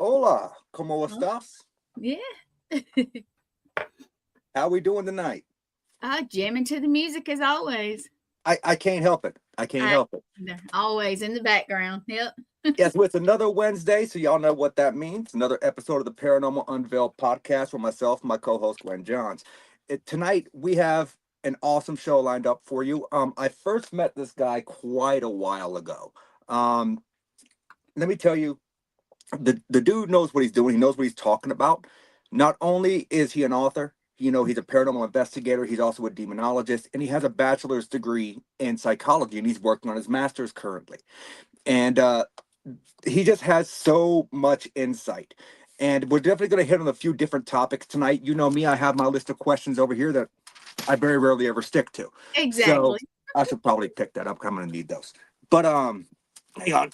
Hola, ¿cómo Oh, estás? yeah. How we doing tonight? Jamming to the music as always. I can't help it. I can't I help it. always in the background. Yep. Yes, it's another Wednesday, so y'all know what that means. Another episode of the Paranormal Unveiled podcast with myself, and my co-host Gwen Johns. Tonight we have an awesome show lined up for you. I first met this guy quite a while ago. Um, Let me tell you, the dude knows what he's doing. He knows what he's talking about. Not only is he an author, he's a paranormal investigator. He's also a demonologist, and he has a bachelor's degree in psychology, and he's working on his master's currently. And he just has so much insight. And we're definitely going to hit on a few different topics tonight. You know me, I have my list of questions over here that I very rarely ever stick to. So Exactly. I should probably pick that up. I'm going to need those. But hang on.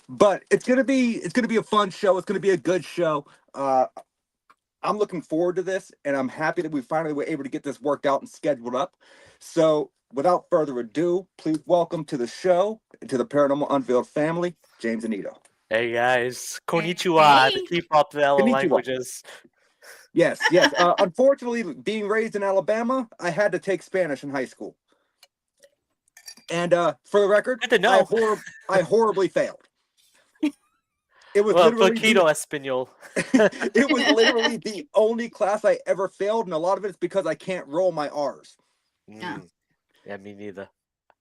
But it's gonna be a fun show. It's gonna be a good show. I'm looking forward to this, and I'm happy that we finally were able to get this worked out and scheduled up. So, without further ado, please welcome to the show, to the Paranormal Unveiled family, James Annitto. Hey guys, konnichiwa to Hey. keep up the other Konnichiwa. languages. Yes. Unfortunately, being raised in Alabama, I had to take Spanish in high school. And for the record, Good to know. I horribly failed. It was Well, literally poquito español. it was literally the only class I ever failed, and a lot of it's because I can't roll my R's. Yeah, me neither.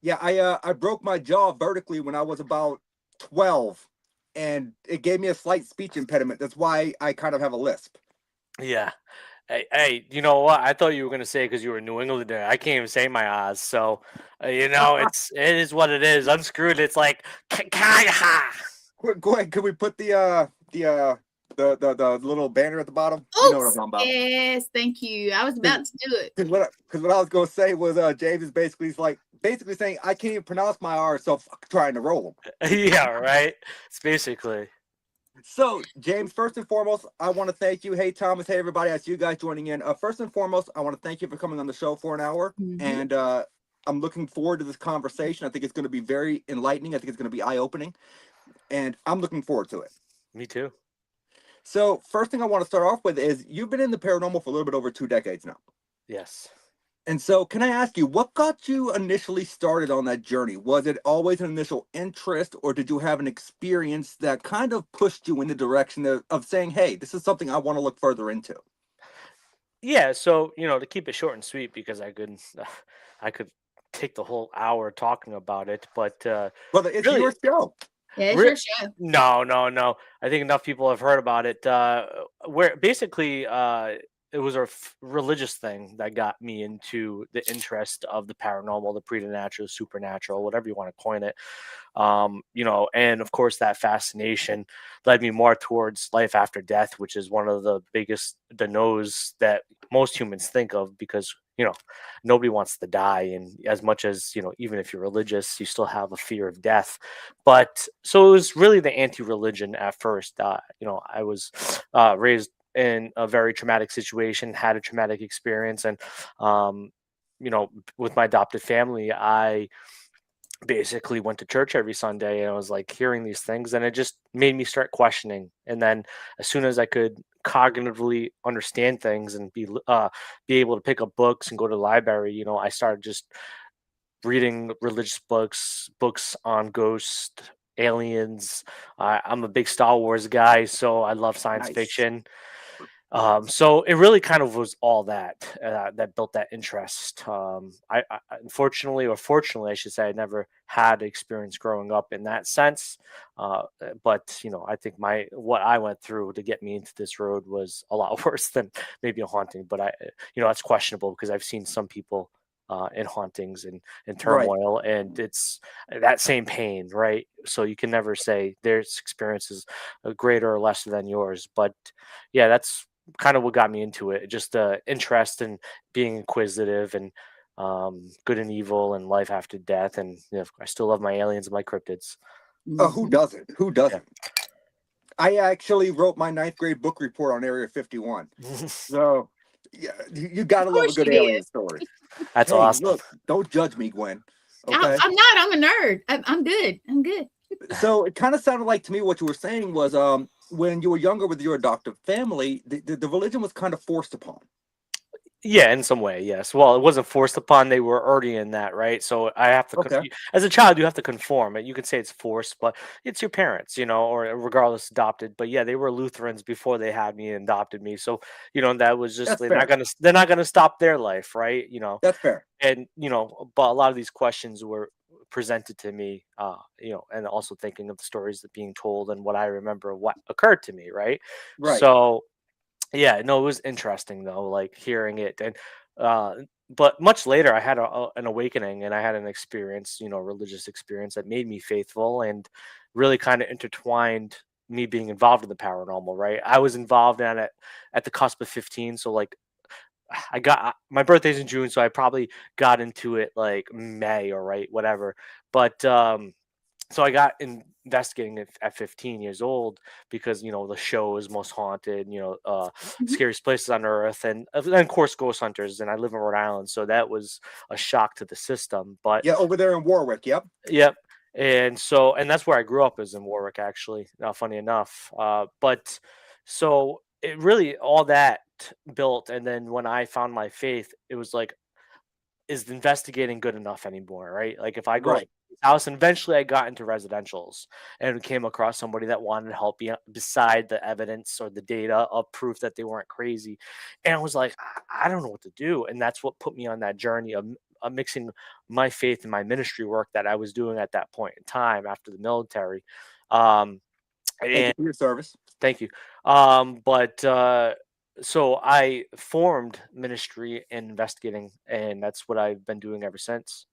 Yeah, I broke my jaw vertically when I was about 12, and it gave me a slight speech impediment. That's why I kind of have a lisp. Yeah. Hey, you know what? I thought you were gonna say because you were New Englander. I can't even say my O's, so it is what it is. Unscrewed. It's like kaya. Go ahead. Could we put the little banner at the bottom? You know what I'm Oops. talking about. Yes, thank you. I was about to do it. Because what I was gonna say was James is basically saying I can't even pronounce my R's, so fuck trying to roll them. Yeah, right. It's basically. So, James, first and foremost, I want to thank you. Hey, Thomas. Hey, everybody. I see you guys joining in. First and foremost, I want to thank you for coming on the show for an hour. Mhm. And I'm looking forward to this conversation. I think it's going to be very enlightening. I think it's going to be eye-opening. And I'm looking forward to it. Me too. So, first thing I want to start off with is you've been in the paranormal for a little bit over 2 decades now. Yes. And so, can I ask you, what got you initially started on that journey? Was it always an initial interest, or did you have an experience that kind of pushed you in the direction of saying, hey, this is something I want to look further into? Yeah. So to keep it short and sweet, because I could take the whole hour talking about it, but Brother, it's really, your show. Yeah, it's your show. No. I think enough people have heard about it. Where basically, it was a religious thing that got me into the interest of the paranormal, the preternatural, supernatural, whatever you want to coin it. And of course, that fascination led me more towards life after death, which is one of the biggest no's that most humans think of, because nobody wants to die, and as much as even if you're religious, you still have a fear of death. But so it was really the anti-religion at first. I was raised in a very traumatic situation, had a traumatic experience, and with my adopted family, I basically went to church every Sunday, and I was like hearing these things, and it just made me start questioning. And then as soon as I could cognitively understand things and be able to pick up books and go to the library, I started just reading religious books on ghosts, aliens. I'm a big Star Wars guy, so I love science Nice. fiction. So it really kind of was all that built that interest. I unfortunately, or fortunately, I should say, I never had experience growing up in that sense. But I think what I went through to get me into this road was a lot worse than maybe a haunting. But that's questionable, because I've seen some people in hauntings and turmoil, and it's that same pain, right? So you can never say their experience is greater or lesser than yours. But yeah, that's kind of what got me into it. Just interest in being inquisitive, and good and evil, and life after death. And I still love my aliens and my cryptids. Who doesn't? Who doesn't? Yeah. I actually wrote my 9th grade book report on Area 51. So yeah, you gotta love a good alien story. That's awesome. Look, don't judge me, Gwen. Okay? I'm not. I'm a nerd. I'm good. I'm good. So it kind of sounded like to me what you were saying was when you were younger with your adoptive family, the religion was kind of forced upon. Yeah, in some way, yes. Well, it wasn't forced upon; they were already in that, right? So I have to, Okay, as a child, you have to conform. And you can say it's forced, but it's your parents, or regardless, adopted. But yeah, they were Lutherans before they had me and adopted me. So that was just that's fair. they're not gonna stop their life, right? That's fair. And but a lot of these questions were presented to me, and also thinking of the stories that being told and what I remember what occurred to me, right? Right. So yeah, no, it was interesting though, like hearing it, and uh, but much later, I had an awakening, and I had an experience, religious experience that made me faithful and really kind of intertwined me being involved in the paranormal. Right, I was involved in it at the cusp of 15, so like I got my birthday's in June, so I probably got into it like May or right, whatever. But so I got investigating it at 15 years old because the show is Most Haunted, Mhm. scariest places on earth, and of course Ghost Hunters, and I live in Rhode Island, so that was a shock to the system. But Yeah, over there in Warwick. Yep. yep, and that's where I grew up, is in Warwick, actually. Funny enough, but so it really all that built, and then when I found my faith, it was like, is investigating good enough anymore, right? Like if I go to Right. his house, and eventually I got into residentials and came across somebody that wanted to help me beside the evidence or the data of proof that they weren't crazy. And I was like, I don't know what to do. And that's what put me on that journey of mixing my faith and my ministry work that I was doing at that point in time after the military. Um, Thank you and for your service. Thank you. But so I formed ministry and investigating, and that's what I've been doing ever since.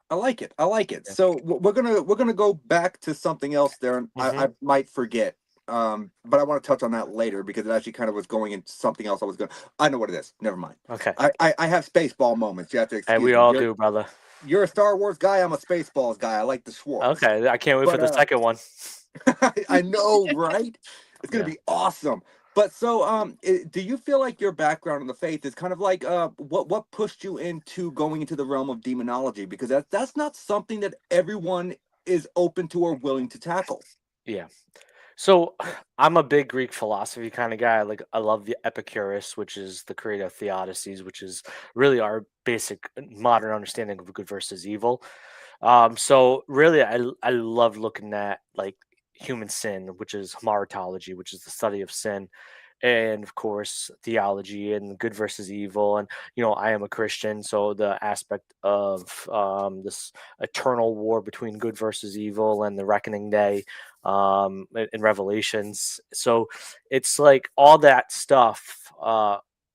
I like it. I like it. Yeah. So we're gonna go back to something else there, and I Hmm. might forget. But I want to touch on that later because it actually kind of was going into something else. I know what it is. Never mind. Okay. I have spaceball moments. You have to Hey, excuse we me. all You're do, brother. you're a Star Wars guy. I'm a Spaceballs guy. I like the Schwartz. Okay. I can't wait for But the second one. I know, right? It's gonna Yeah. be awesome. But so, do you feel like your background in the faith is kind of like what pushed you into going into the realm of demonology? Because that's not something that everyone is open to or willing to tackle. Yeah. So I'm a big Greek philosophy kind of guy. Like I love the Epicurus, which is the creator of theodicies, which is really our basic modern understanding of good versus evil. So really, I love looking at like human sin, which is hamartology, which is the study of sin, and of course theology and good versus evil. And I am a Christian, so the aspect of this eternal war between good versus evil and the reckoning day in Revelations. So it's like all that stuff.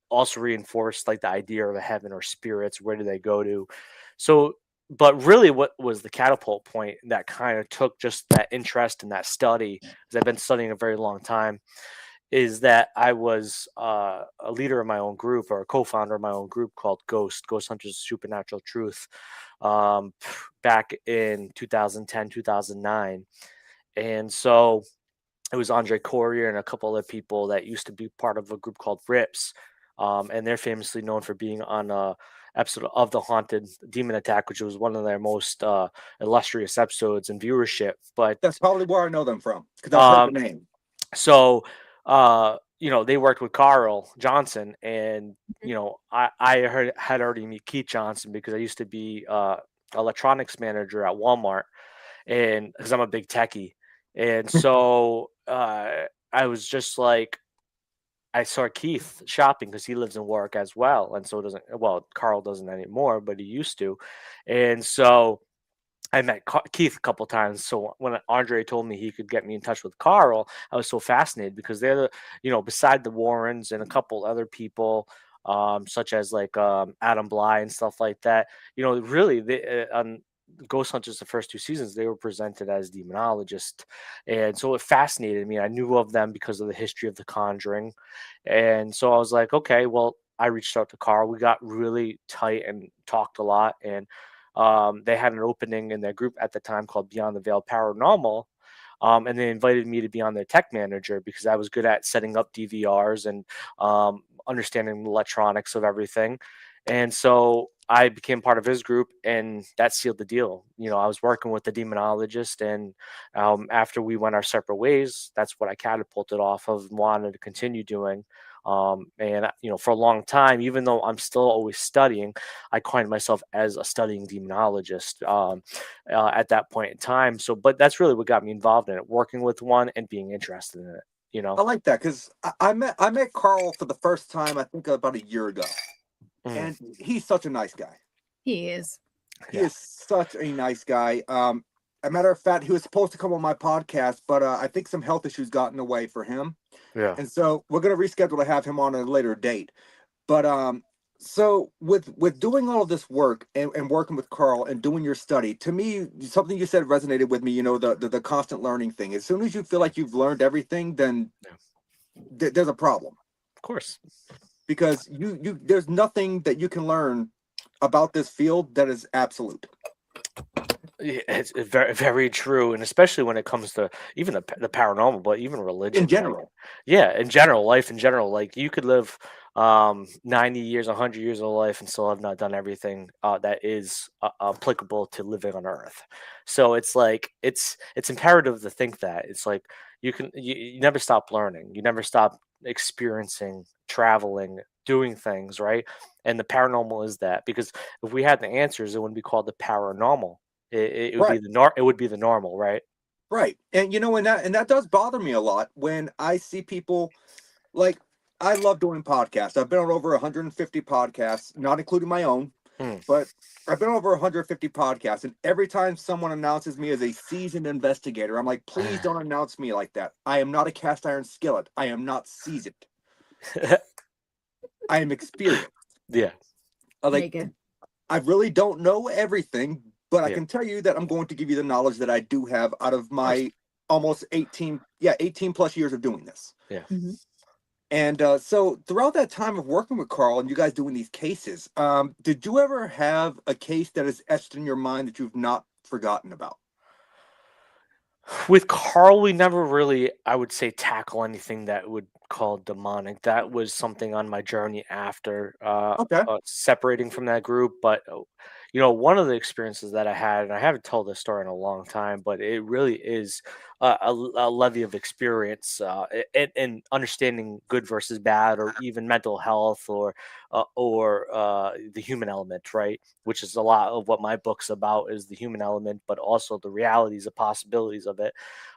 Also reinforced like the idea of a heaven or spirits. Where do they go to? So but really what was the catapult point that kind of took just that interest in that study, because I've been studying a very long time, is that I was a leader of my own group, or a co-founder of my own group called Ghost Hunters Supernatural Truth, um, back in 2010, 2009. And so it was Andre Corrier and a couple other people that used to be part of a group called Rips, and they're famously known for being on a episode of the Haunted Demon Attack, which was one of their most illustrious episodes in viewership. But That's probably where I know them from because I've heard the um, name. so they worked with Carl Johnson, and I had already met Keith Johnson because I used to be electronics manager at Walmart, and because I'm a big techie, and so I was just like, I saw Keith shopping because he lives in Warwick as well, and so doesn't, well, Carl doesn't anymore, but he used to, and so I met Keith a couple times. So when Andre told me he could get me in touch with Carl, I was so fascinated because they're beside the Warrens and a couple other people, such as like Adam Bly and stuff like that. Really, on Ghost Hunters, the first two seasons, they were presented as demonologists, and so it fascinated me. I knew of them because of the history of The Conjuring, and so I was like, okay, well, I reached out to Carl. We got really tight and talked a lot, and they had an opening in their group at the time called Beyond the Veil Paranormal. And they invited me to be on their tech manager because I was good at setting up DVRs and understanding the electronics of everything. And so I became part of his group, and that sealed the deal. I was working with the demonologist, and after we went our separate ways, that's what I catapulted off of and wanted to continue doing. And for a long time, even though I'm still always studying, I coined myself as a studying demonologist at that point in time. So, but that's really what got me involved in it, working with one and being interested in it. I like that because I met Carl for the first time, I think about a year ago. And he's such a nice guy. He is. He is such a nice guy. A matter of fact, he was supposed to come on my podcast, but I think some health issues got in the way for him. Yeah. And so we're going to reschedule to have him on a later date. But so with doing all of this work and working with Carl and doing your study, to me, something you said resonated with me, the constant learning thing. As soon as you feel like you've learned everything, then there's a problem. Of course. Because there's nothing that you can learn about this field that is absolute. It's very, very true, and especially when it comes to even the paranormal, but even religion In general. In general, life in general. Like you could live 90 years, 100 years of life and still have not done everything that is applicable to living on Earth. So it's like it's imperative to think that it's like you never stop learning, you never stop experiencing, traveling, doing things, right? And the paranormal is that, because if we had the answers, it wouldn't be called the paranormal. It would Right. be it would be the normal, right? Right. And and that does bother me a lot when I see people, like, I love doing podcasts. I've been on over 150 podcasts, not including my own, but I've been on over 150 podcasts. And every time someone announces me as a seasoned investigator, I'm like, please don't announce me like that. I am not a cast iron skillet. I am not seasoned. I am experienced. Yeah. I really don't know everything, but I can tell you that I'm going to give you the knowledge that I do have out of my almost 18 plus years of doing this. Yeah. Mm-hmm. And so throughout that time of working with Carl and you guys doing these cases, did you ever have a case that is etched in your mind that you've not forgotten about? With Carl, we never really, I would say, tackle anything that would call demonic. That was something on my journey after separating from that group. But one of the experiences that I had, and I haven't told this story in a long time, but it really is a levy of experience in understanding good versus bad, or even mental health, or the human element, right? Which is a lot of what my book's about, is the human element, but also the realities, the possibilities of it,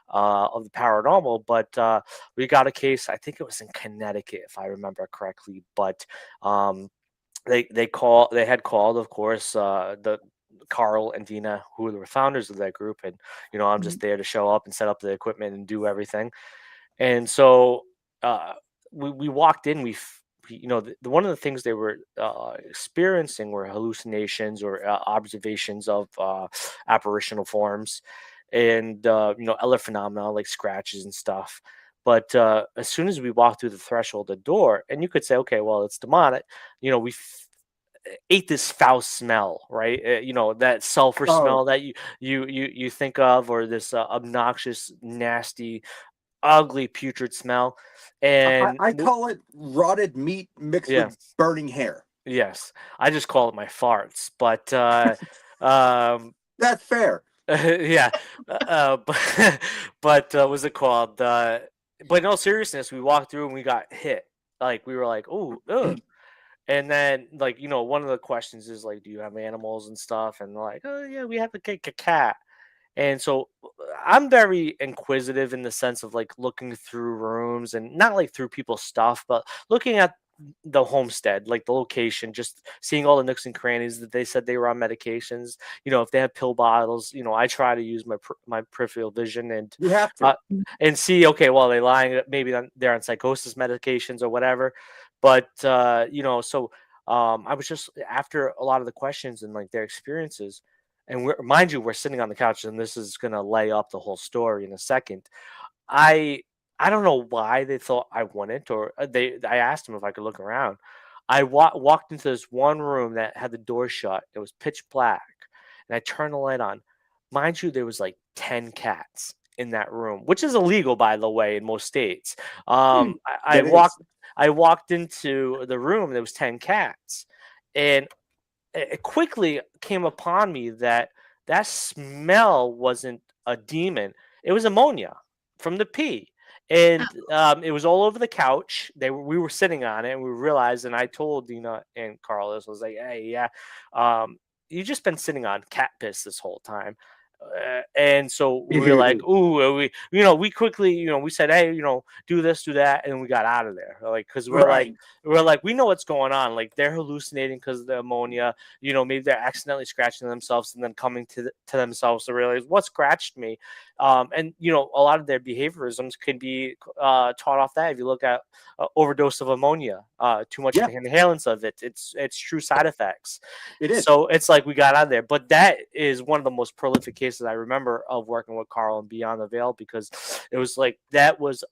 of the paranormal. But we got a case, I think it was in Connecticut, if I remember correctly, but they had called, of course, the Carl and Dina, who were the founders of that group, and I'm just there to show up and set up the equipment and do everything. And so we walked in. One of the things they were experiencing were hallucinations or observations of apparitional forms, and other phenomena like scratches and stuff. But as soon as we walked through the threshold of the door, and you could say, okay, well, it's demonic, we ate this foul smell, right? That sulfur smell that you think of, or this obnoxious, nasty, ugly, putrid smell. And I call it rotted meat mixed with burning hair. Yes, I just call it my farts, but that's fair. Yeah, but what's it called? But in all seriousness, we walked through and we got hit. Like, we were like, oh, ugh. And then, like, one of the questions is like, do you have animals and stuff? And they're like, oh yeah, we have a cat. And so I'm very inquisitive in the sense of like looking through rooms, and not like through people's stuff, but looking at the homestead, like the location, just seeing all the nooks and crannies that they said they were on medications. If they have pill bottles, I try to use my peripheral vision and you have to and see, okay, well, they lying, maybe they're on psychosis medications or whatever. But so I was just, after a lot of the questions and like their experiences, and mind you, we're sitting on the couch, and this is gonna lay up the whole story in a second. I don't know why they thought I wouldn't, or I asked them if I could look around. I walked into this one room that had the door shut. It was pitch black, and I turned the light on. Mind you, there was like 10 cats in that room, which is illegal, by the way, in most states. I walked into the room. There was 10 cats, and it quickly came upon me that that smell wasn't a demon. It was ammonia from the pee. And it was all over the couch. We were sitting on it, and we realized. And I told Dina and Carlos, I was like, "Hey, yeah, um, you just been sitting on cat piss this whole time." And so we were like, "Ooh," we quickly, we said, "Hey, do this, do that," and we got out of there, like, because Right. we're like, we know what's going on. Like, they're hallucinating because of the ammonia. Maybe they're accidentally scratching themselves and then coming to themselves to realize what scratched me. And a lot of their behaviorisms can be taught off that. If you look at overdose of ammonia, too much Yeah, inhalants of it, it's true side effects. it is. So it's like we got out of there. But that is one of the most prolific cases I remember of working with Carl and Beyond the Veil, because it was like that was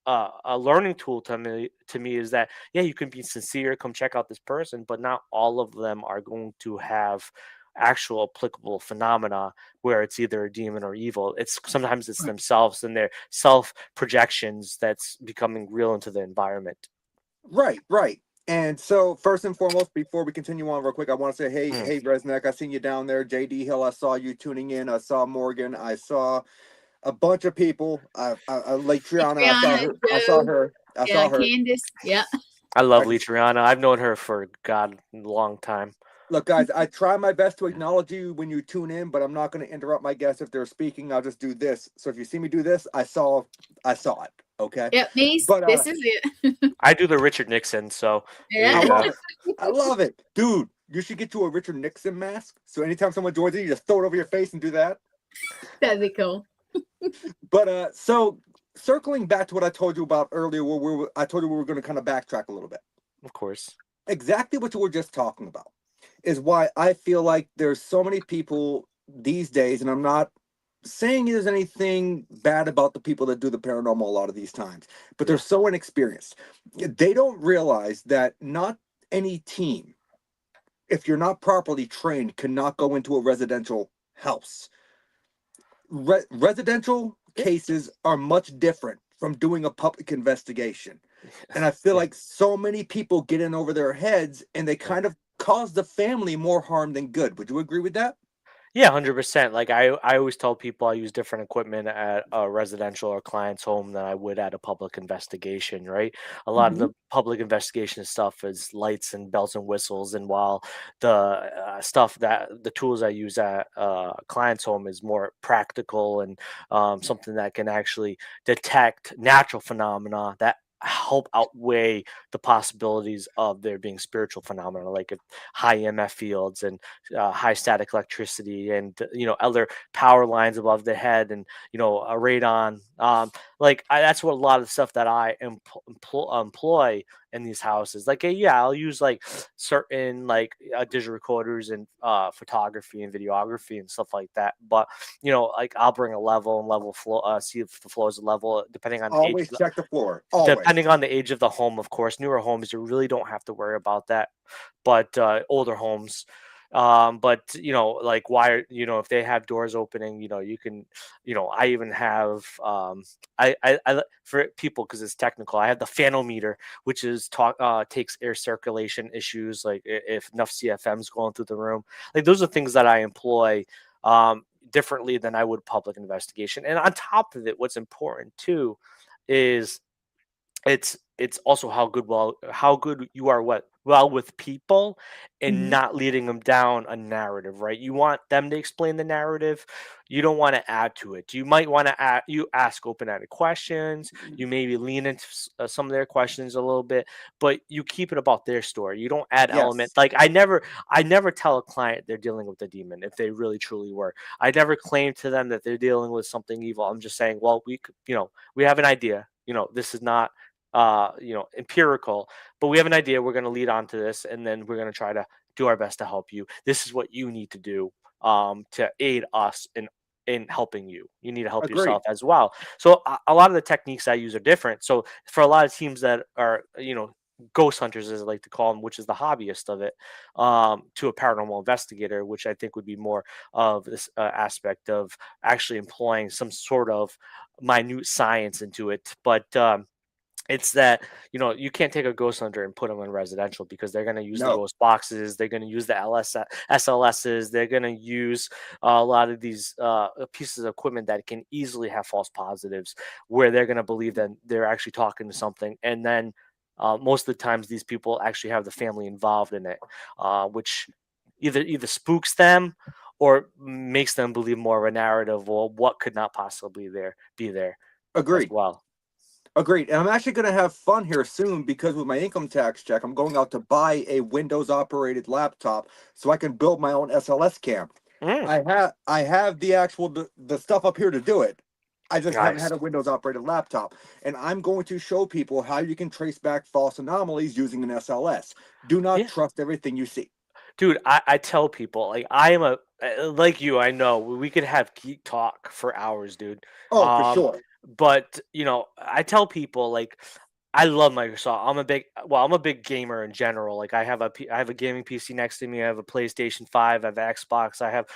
a learning tool to me, is that, yeah, you can be sincere, come check out this person, but not all of them are going to have actual applicable phenomena where it's either a demon or evil. Sometimes it's themselves and their self projections that's becoming real into the environment. Right, right. And so, first and foremost, before we continue on real quick, I want to say, hey, Resnick, I seen you down there. JD Hill, I saw you tuning in. I saw Morgan. I saw a bunch of people. Like Triana, I saw her. I saw her. Candace. Yeah. I love Triana. I've known her for a long time. Look, guys, I try my best to acknowledge you when you tune in, but I'm not going to interrupt my guests if they're speaking. I'll just do this. So if you see me do this, I saw it. Okay. Yep, niece. But this is it. I do the Richard Nixon, so yeah. I love it, dude. You should get you a Richard Nixon mask. So anytime someone joins you just throw it over your face and do that. That'd be cool. But so circling back to what I told you about earlier, I told you we were going to kind of backtrack a little bit. Of course. Exactly what you were just talking about is why I feel like there's so many people these days, and I'm not saying there's anything bad about the people that do the paranormal a lot of these times, but they're so inexperienced. They don't realize that not any team, if you're not properly trained, cannot go into a residential house. Residential cases are much different from doing a public investigation. And I feel like so many people get in over their heads and they kind of cause the family more harm than good. Would you agree with that? Yeah, 100%. Like, I always tell people I use different equipment at a residential or client's home than I would at a public investigation, right? A lot of the public investigation stuff is lights and bells and whistles, and while the the tools I use at client's home is more practical and something that can actually detect natural phenomena that help outweigh the possibilities of there being spiritual phenomena, like high EMF fields and high static electricity, and other power lines above the head, and a radon. That's what a lot of the stuff that I employ in these houses. Like, yeah, I'll use like certain digital recorders and photography and videography and stuff like that. But like, I'll bring a level and level flow, see if the floor is level, depending on always the age. Check the floor. Always. Depending on the age of the home, of course. Newer homes, you really don't have to worry about that, but older homes, but like wire, if they have doors opening, you can, I even have, I for people, because it's technical, I have the fanometer, which is takes air circulation issues, like if enough CFM's going through the room. Like, those are things that I employ differently than I would public investigation. And on top of it, what's important too is it's also how good you are with people, and not leading them down a narrative, right? You want them to explain the narrative. You don't want to add to it. You might want to ask open-ended questions. You maybe lean into some of their questions a little bit, but you keep it about their story. You don't add elements. Like, I never tell a client they're dealing with a demon if they really truly were. I never claim to them that they're dealing with something evil. I'm just saying, well, we have an idea. This is not empirical, but we have an idea. We're going to lead on to this, and then we're going to try to do our best to help you. This is what you need to do to aid us in helping you. You need to help yourself as well. So a lot of the techniques I use are different. So for a lot of teams that are, ghost hunters, as I like to call them, which is the hobbyist of it, to a paranormal investigator, which I think would be more of this aspect of actually employing some sort of minute science into it. But It's that, you can't take a ghost hunter and put them in residential because they're going to use the No, ghost boxes. They're going to use the SLSs. They're going to use a lot of these pieces of equipment that can easily have false positives where they're going to believe that they're actually talking to something. And then most of the times these people actually have the family involved in it, which either spooks them or makes them believe more of a narrative or what could not possibly be there as agreed. well. Agreed. And I'm actually going to have fun here soon because with my income tax check, I'm going out to buy a Windows operated laptop so I can build my own SLS cam. Mm, I have the actual the stuff up here to do it. I just haven't nice. had a Windows operated laptop. And I'm going to show people how you can trace back false anomalies using an SLS. Do not Yeah. trust everything you see. Dude, I tell people, like, I am like you, I know we could have geek talk for hours, dude. Oh, for Um, sure. but I tell people, like, I love Microsoft. I'm a big gamer in general. Like, I have a gaming PC next to me. I have a PlayStation 5, I have an Xbox, I have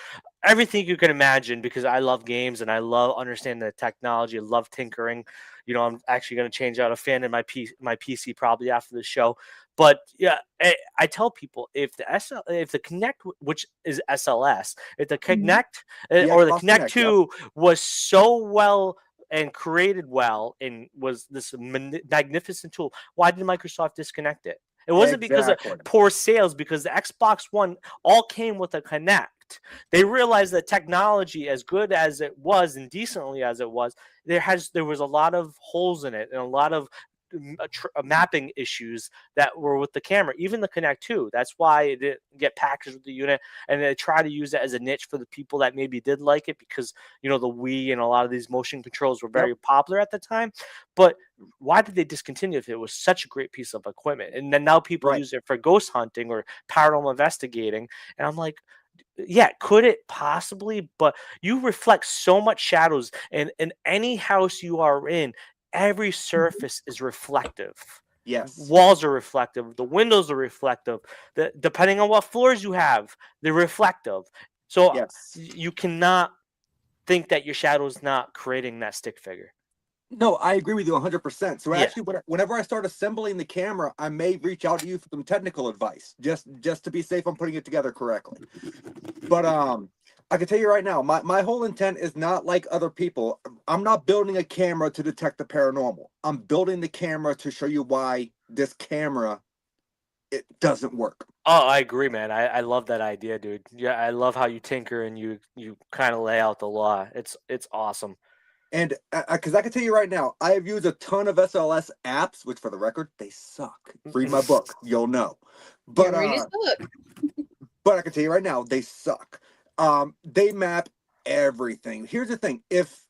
everything you can imagine because I love games and I love understanding the technology. I love tinkering. I'm actually going to change out a fan in my PC probably after the show. But yeah, I tell people if the Connect, which is SLS, if the Connect The or the Xbox Connect Connect, yep. 2 was so well and created well and was this magnificent tool, why did Microsoft disconnect it? It wasn't because of Exactly. poor sales, because the Xbox One all came with a Connect. They realized that technology, as good as it was and decently as it was, there was a lot of holes in it and a lot of mapping issues that were with the camera, even the Connect 2. That's why it didn't get packaged with the unit, and they try to use it as a niche for the people that maybe did like it because the Wii and a lot of these motion controls were very Yep. popular at the time. But why did they discontinue if it was such a great piece of equipment? And then now people Right. use it for ghost hunting or paranormal investigating, and I'm like, yeah, could it possibly? But you reflect so much shadows, and in any house you are in, every surface is reflective. Yes. Walls are reflective. The windows are reflective. Depending on what floors you have, they're reflective. So Yes. you cannot think that your shadow is not creating that stick figure. No, I agree with you 100%. So Yeah. actually, whenever I start assembling the camera, I may reach out to you for some technical advice, just to be safe on putting it together correctly. But I can tell you right now, my whole intent is not like other people. I'm not building a camera to detect the paranormal. I'm building the camera to show you why this camera it doesn't work. Oh, I agree, man. I love that idea, dude. Yeah, I love how you tinker and you kind of lay out the law. It's awesome. And because I can tell you right now, I have used a ton of SLS apps, which for the record, they suck. Read my book, you'll know. But Yeah, read his book. but I can tell you right now, they suck. They map everything. Here's the thing: if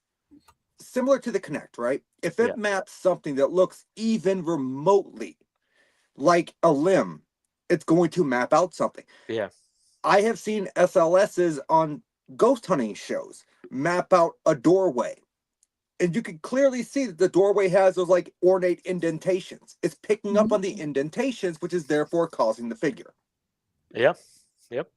similar to the Connect, right? If it Yeah. maps something that looks even remotely like a limb, it's going to map out something. Yeah. I have seen SLSs on ghost hunting shows map out a doorway. And you can clearly see that the doorway has those like ornate indentations. It's picking up on the indentations, which is therefore causing the figure. Yep. Yep.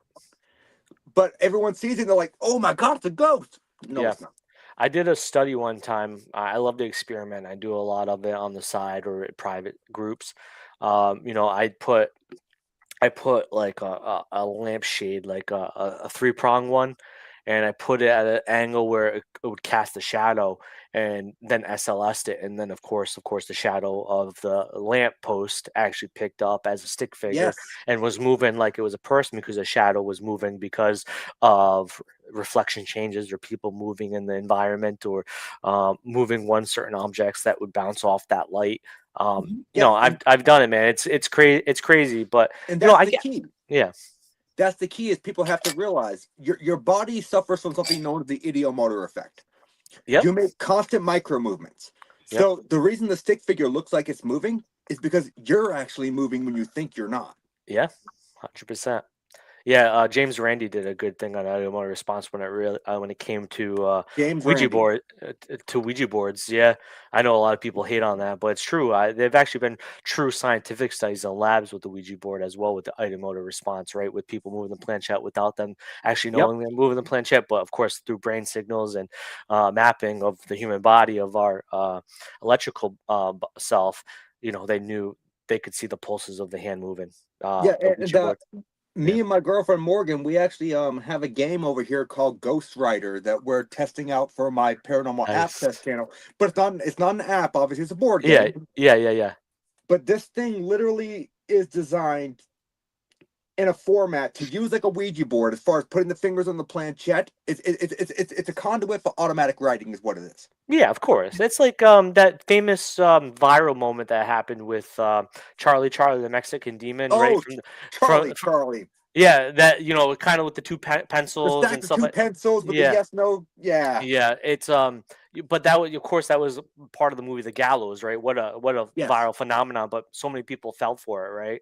But everyone sees it and they're like, oh my God, it's a ghost. No, Yeah. it's not. I did a study one time. I love to experiment. I do a lot of it on the side or at private groups. I put like a lampshade, like a three-prong one, and I put it at an angle where it would cast a shadow, and then SLS'd it, and then of course, the shadow of the lamp post actually picked up as a stick figure Yes. and was moving like it was a person because the shadow was moving because of reflection changes or people moving in the environment or moving one certain objects that would bounce off that light. Yeah. I've done it, man. It's crazy. It's crazy, but And you know, that's I the get key. yeah, That's the key is people have to realize your body suffers from something known as the ideomotor effect. yep, You make constant micro movements. yep, So the reason the stick figure looks like it's moving is because you're actually moving when you think you're not. yeah, 100%. Yeah, James Randi did a good thing on audio response when it came to James Randi. Ouija boards. Yeah, I know a lot of people hate on that, but it's true. They've actually been true scientific studies in labs with the Ouija board as well with the ideomotor response, right? With people moving the planchette without them actually Yep. knowing they're moving the planchette, but of course through brain signals and mapping of the human body of our electrical self, they knew they could see the pulses of the hand moving. Yeah, The and Ouija board. Yeah. me and my girlfriend Morgan, we actually have a game over here called Ghost Rider that we're testing out for my paranormal app Nice. test channel. But it's not an app, obviously, it's a board Yeah, game. yeah. But this thing literally is designed in a format to use like a Ouija board as far as putting the fingers on the planchette. It's a conduit for automatic writing, is what it is. Yeah, of course. It's like that famous viral moment that happened with Charlie, the Mexican demon, right? Oh, From Charlie. yeah, that kind of with the two The pencils stack and of stuff two like. pencils with the Yeah, yes, no, yeah. yeah. It's but that was, of course, that was part of the movie The Gallows, right? What a Yes. viral phenomenon, but so many people fell for it, right?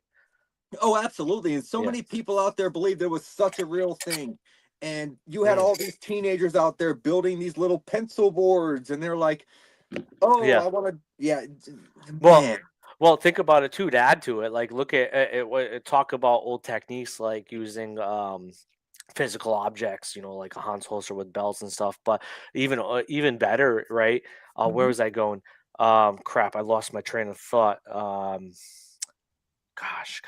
Oh, absolutely. And so Yeah. many people out there believe there was such a real thing. And you had Mm. all these teenagers out there building these little pencil boards, and they're like, oh, Yeah. I want to, yeah, Well, man. well, think about it too. To add to it, like look at talk about old techniques like using physical objects, like a Hans holster with bells and stuff. But even better, right? Where Mhm. was I going? Crap, I lost my train of thought. Gosh,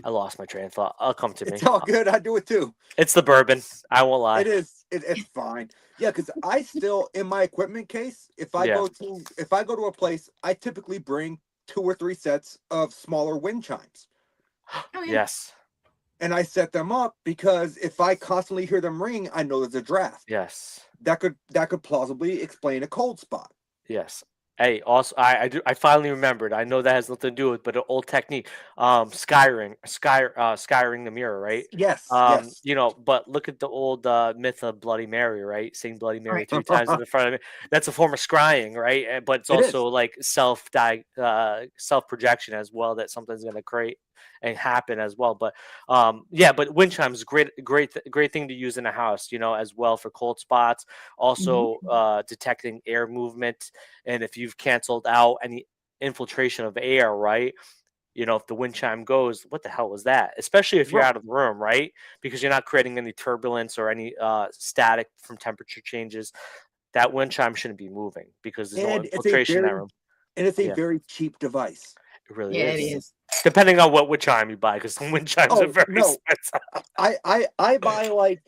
I lost my train of thought. I'll come to me. It's all good. I do it too. It's the bourbon. I won't lie. It is. It's fine. Yeah, because I still in my equipment case, if I Yeah. go to a place, I typically bring 2 or 3 sets of smaller wind chimes. Oh, yeah. Yes. And I set them up because if I constantly hear them ring, I know there's a draft. Yes. That could plausibly explain a cold spot. Yes. Hey, also, I finally remembered. I know that has nothing to do with, but an old technique, skyring the mirror, right? Yes, yes. But look at the old myth of Bloody Mary, right? Saying Bloody Mary Right. 3 times in the front of it. That's a form of scrying, right? But it's It also is. like self projection as well, that something's gonna create and happen as well. But yeah, but wind chimes great thing to use in a house, as well for cold spots. Also, detecting air movement, and if you've canceled out any infiltration of air, right? If the wind chime goes, what the hell was that? Especially if you're Right. out of the room, right? Because you're not creating any turbulence or any static from temperature changes. That wind chime shouldn't be moving because there's no And infiltration in that room. it's a Yeah, very cheap device. it really Yeah, is. it is. Depending on what wind chime you buy, because some wind chimes are Oh, very no. expensive. I buy like,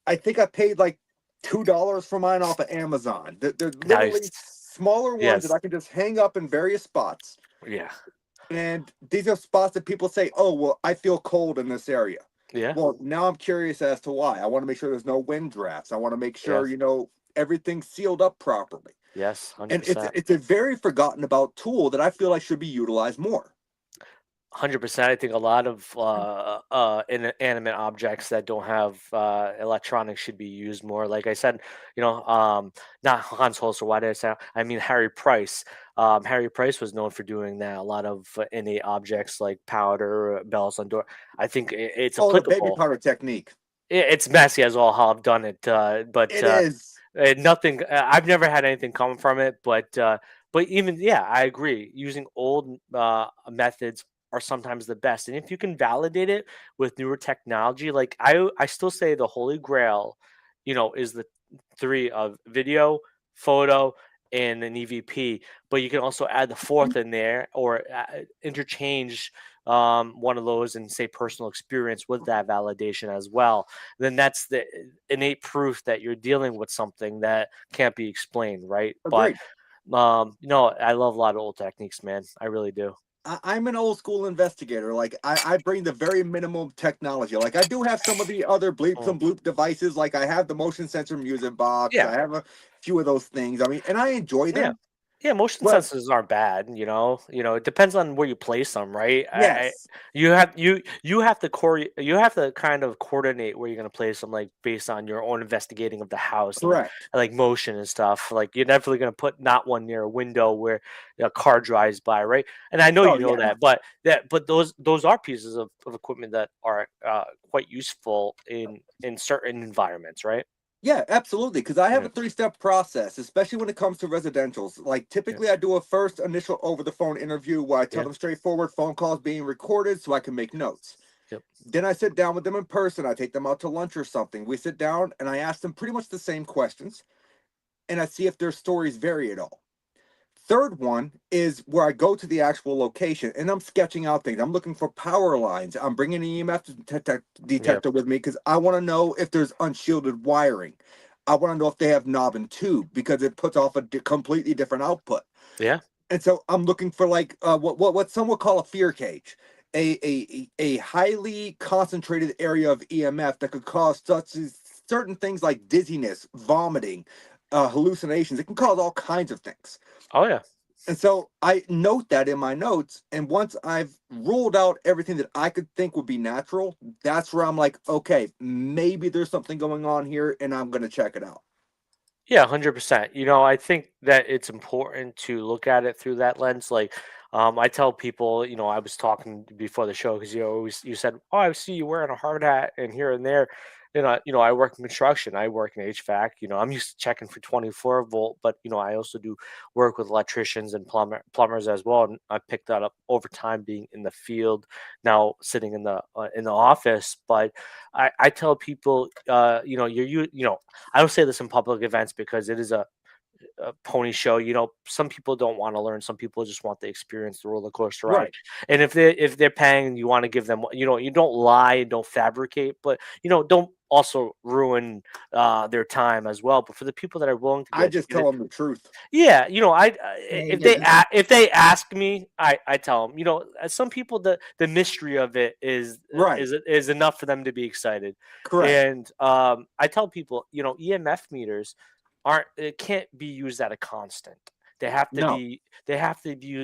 I think I paid like $2 for mine off of Amazon. They're literally Nice. smaller ones Yes. that I can just hang up in various spots. Yeah. And these are spots that people say, oh, well, I feel cold in this area. Yeah. Well, now I'm curious as to why. I want to make sure there's no wind drafts. I want to make sure, Yes. everything's sealed up properly. Yes. And 100%. it's a very forgotten about tool that I feel like should be utilized more. 100%. I think a lot of inanimate objects that don't have electronics should be used more. Like I said, not Hans Holzer. Why did I say? I mean Harry Price. Harry Price was known for doing that. A lot of innate objects like powder, bells on door. I think it's Oh, the baby applicable. powder technique. It's messy as all how I've done it, but It is. nothing. I've never had anything come from it, but even yeah, I agree. Using old methods are sometimes the best, and if you can validate it with newer technology, like I still say the holy grail, is the three of video, photo, and an EVP. But you can also add the fourth in there, or interchange one of those and say personal experience with that validation as well. Then that's the innate proof that you're dealing with something that can't be explained, right? Agreed. But I love a lot of old techniques, man. I really do. I'm an old school investigator. Like I bring the very minimum technology. Like I do have some of the other bleeps and bloop devices. Like I have the motion sensor music box. Yeah. I have a few of those things. I mean, and I enjoy them. Yeah, motion But sensors aren't bad, it depends on where you place them, right? yes, You have to you have to kind of coordinate where you're going to place them, like based on your own investigating of the house and correct. like motion and stuff. Like you're definitely going to put not one near a window where a car drives by, right? And I know Oh you know yeah. that, but those are pieces of equipment that are quite useful in certain environments, right? Yeah, absolutely. Because I have Yeah, a three-step process, especially when it comes to residentials. Like yeah, typically, I do a first initial over-the-phone interview where I tell yeah, them straightforward phone calls being recorded so I can make notes. yep, Then I sit down with them in person. I take them out to lunch or something. We sit down and I ask them pretty much the same questions, and I see if their stories vary at all. Third one is where I go to the actual location and I'm sketching out things. I'm looking for power lines. I'm bringing an EMF yep, detector with me because I want to know if there's unshielded wiring. I want to know if they have knob and tube because it puts off a completely different output. yeah. And so I'm looking for like what some would call a fear cage, a highly concentrated area of EMF that could cause such as certain things like dizziness, vomiting, hallucinations. It can cause all kinds of things. Oh yeah. And so I note that in my notes. And once I've ruled out everything that I could think would be natural, that's where I'm like, okay, maybe there's something going on here and I'm going to check it out. Yeah, 100%. I think that it's important to look at it through that lens. Like, I tell people, I was talking before the show because you said, "Oh, I see you wearing a hard hat and here and there." I work in construction. I work in HVAC. I'm used to checking for 24 volt, but I also do work with electricians and plumbers as well. And I picked that up over time, being in the field now, sitting in the office. But I tell people, I don't say this in public events because it is a pony show. Some people don't want to learn. Some people just want to experience the roller coaster ride. Right. And if they're paying, you want to give them. You don't lie and don't fabricate, but don't also ruin their time as well. But for the people that are willing to be I just tell educated, them the truth. yeah, There you if they go. if they ask me, I tell them. As some people, the mystery of it Right. is enough for them to be excited. Correct. And I tell people, EMF meters aren't it can't be used at a constant. They have to No. be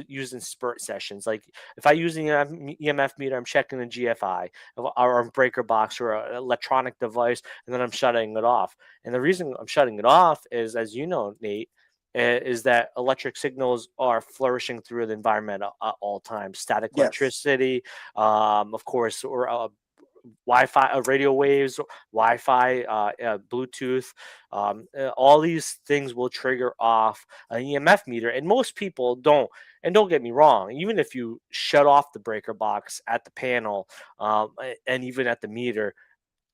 used in spurt sessions. Like if I use an EMF meter, I'm checking a GFI or a breaker box or an electronic device, and then I'm shutting it off. And the reason I'm shutting it off is, as you know, Nate, is that electric signals are flourishing through the environment at all times. Static Yes. electricity, of course, or Wi-Fi, radio waves, Wi-Fi, Bluetooth. All these things will trigger off an EMF meter, and most people don't. And don't get me wrong, even if you shut off the breaker box at the panel, and even at the meter,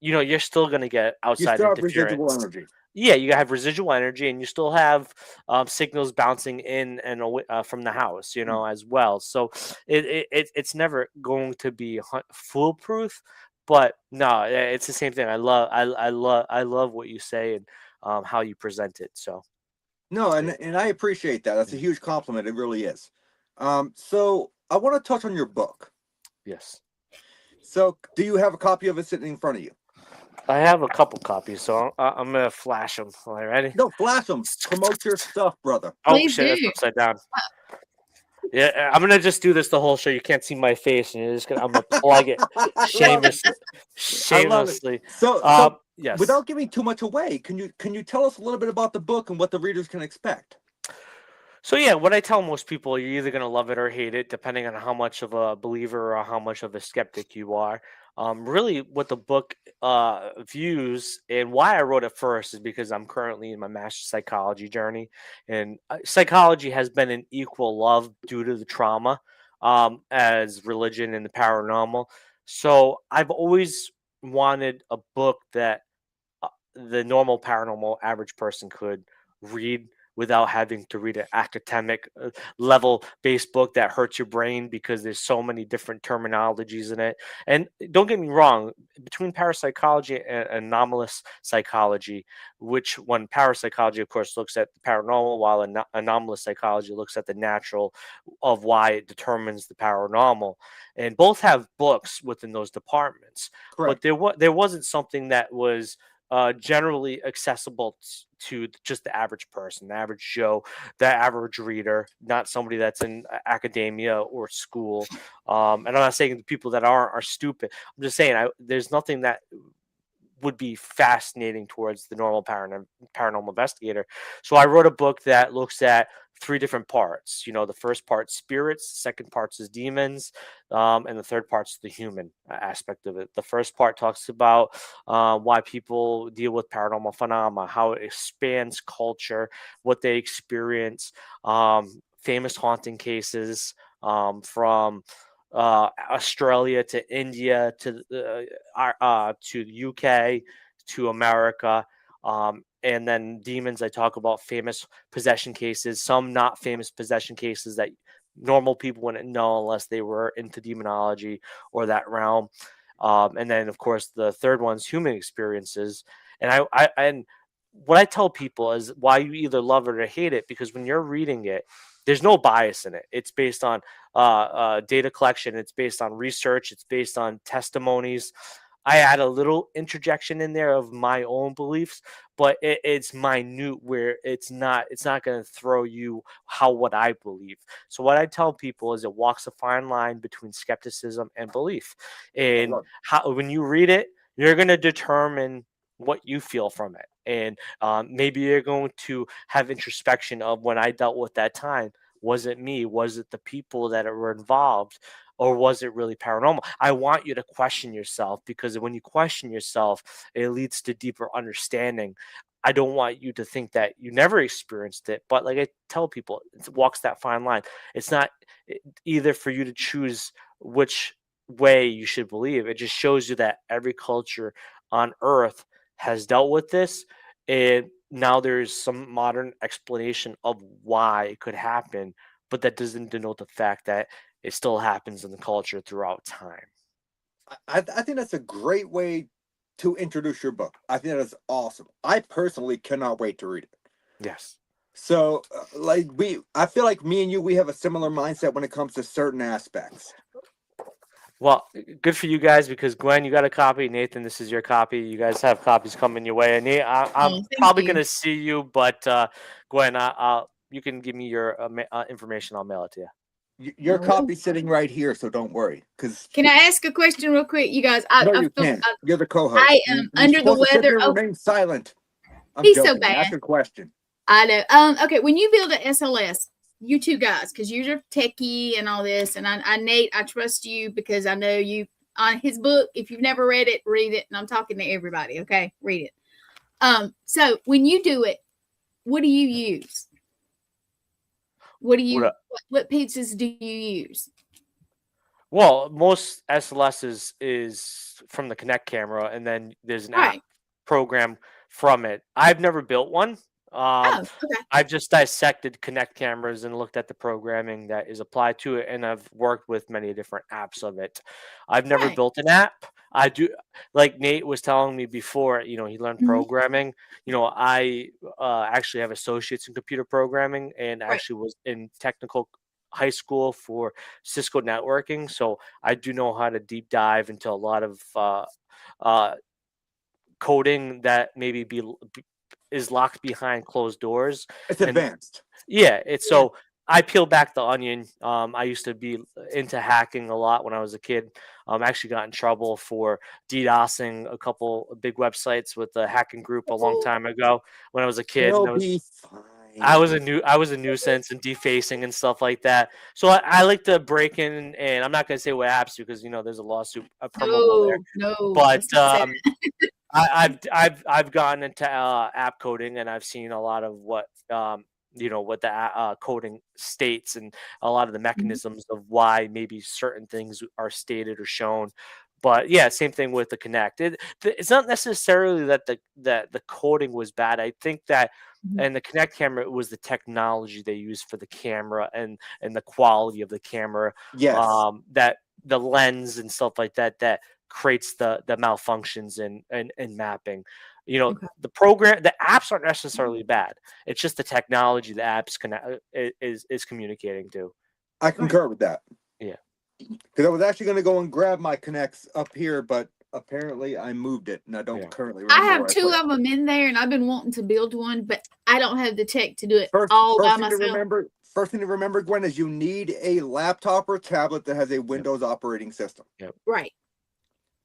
you're still going to get You outside still have residual interference. energy. Yeah, you have residual energy, and you still have signals bouncing in and from the house, as well. So it's never going to be foolproof, but no, it's the same thing. I love what you say and how you present it. So No, yeah, and I appreciate that. That's a yeah, huge compliment. It really is. So I want to touch on your book. yes, So do you have a copy of it sitting in front of you? I have a couple copies, so I'm gonna flash them. All right, ready? No, flash them. Promote your stuff, brother. Oh Please shit, that's do. upside down. Yeah, I'm gonna just do this the whole show. You can't see my face, and I'm gonna plug it I love it. shamelessly. I love it. Shamelessly. So Yes. without giving too much away, can you tell us a little bit about the book and what the readers can expect? So yeah, what I tell most people, you're either gonna love it or hate it, depending on how much of a believer or how much of a skeptic you are. Really, what the book views and why I wrote it first is because I'm currently in my master's psychology journey, and psychology has been an equal love due to the trauma, as religion and the paranormal. So I've always wanted a book that the normal paranormal average person could read without having to read an academic level based book that hurts your brain because there's so many different terminologies in it. And don't get me wrong, between parapsychology and anomalous psychology, which one parapsychology of course looks at the paranormal, while anomalous psychology looks at the natural of why it determines the paranormal, and both have books within those departments. But Correct. there wasn't something that was generally accessible to just the average person, the average Joe, the average reader, not somebody that's in academia or school. And I'm not saying the people that are stupid. I'm just saying there's nothing that would be fascinating towards the normal paranormal investigator. So I wrote a book that looks at three different parts. The first part spirits, the second part is demons, and the third part's the human aspect of it. The first part talks about why people deal with paranormal phenomena, how it expands culture, what they experience, famous haunting cases, from Australia to India to the UK to America. And then demons, I talk about famous possession cases, some not famous possession cases that normal people wouldn't know unless they were into demonology or that realm. And then, of course, the third one's human experiences. And what I tell people is why you either love it or hate it, because when you're reading it, there's no bias in it. It's based on data collection. It's based on research. It's based on testimonies. I add a little interjection in there of my own beliefs, but it's minute where it's not going to throw you what I believe. So what I tell people is it walks a fine line between skepticism and belief. And when you read it, you're going to determine what you feel from it. And maybe you're going to have introspection of when I dealt with that time. Was it me? Was it the people that were involved? Or was it really paranormal? I want you to question yourself, because when you question yourself, it leads to deeper understanding. I don't want you to think that you never experienced it. But like I tell people, it walks that fine line. It's not either for you to choose which way you should believe. It just shows you that every culture on Earth has dealt with this, and now there's some modern explanation of why it could happen, but that doesn't denote the fact that it still happens in the culture throughout time. I think that's a great way to introduce your book. I think that is awesome. I personally cannot wait to read it. Yes. So, I feel like me and you, we have a similar mindset when it comes to certain aspects. Well, good for you guys, because Gwen, you got a copy. Nathan, this is your copy. You guys have copies coming your way. And Nate, I'm probably going to see you, but Gwen, you can give me your information. I'll mail it to you. Your copy's sitting right here, so don't worry. Can I ask a question real quick, you guys? You can't. You're the co-host. I am under the weather. Remain silent. He's so bad. Ask a question. I know. Okay, when you build an SLS, you two guys, because you're techie and all this, and I Nate, I trust you because I know you on his book. If you've never read it, read it. And I'm talking to everybody. Okay, read it. So when you do it, what do you use? What pizzas do you use? Well, most SLSs is from the Kinect camera, and then there's an app program from it. I've never built one. Okay. I've just dissected Kinect cameras and looked at the programming that is applied to it, and I've worked with many different apps of it. I've never built an app. I do, like Nate was telling me before, he learned programming. I actually have associates in computer programming, and actually was in technical high school for Cisco networking. So I do know how to deep dive into a lot of coding that maybe is locked behind closed doors. It's advanced. Yeah. So I peel back the onion. I used to be into hacking a lot when I was a kid. I actually got in trouble for DDoSing a couple of big websites with a hacking group a long time ago when I was a kid. I was a nuisance and defacing and stuff like that. So I like to break in, and I'm not going to say what apps, because there's a lawsuit permissible there. No, but I've gotten into app coding, and I've seen a lot of what what the coding states, and a lot of the mechanisms of why maybe certain things are stated or shown. But yeah, same thing with the Kinect. It's not necessarily that the coding was bad. I think that and the Kinect camera, it was the technology they used for the camera and the quality of the camera. Yes. That the lens and stuff like that creates the malfunctions in mapping. The apps aren't necessarily bad. It's just the technology the apps is communicating to. I concur with that. Yeah. Because I was actually going to go and grab my Kinects up here, but Apparently, I moved it, and I don't Yeah. currently I remember have where I two put it. of them in there, and I've been wanting to build one, but I don't have the tech to do it First, all by first thing to myself. remember. First thing to remember, Gwen, is you need a laptop or tablet that has a Windows operating system. Yep. Right.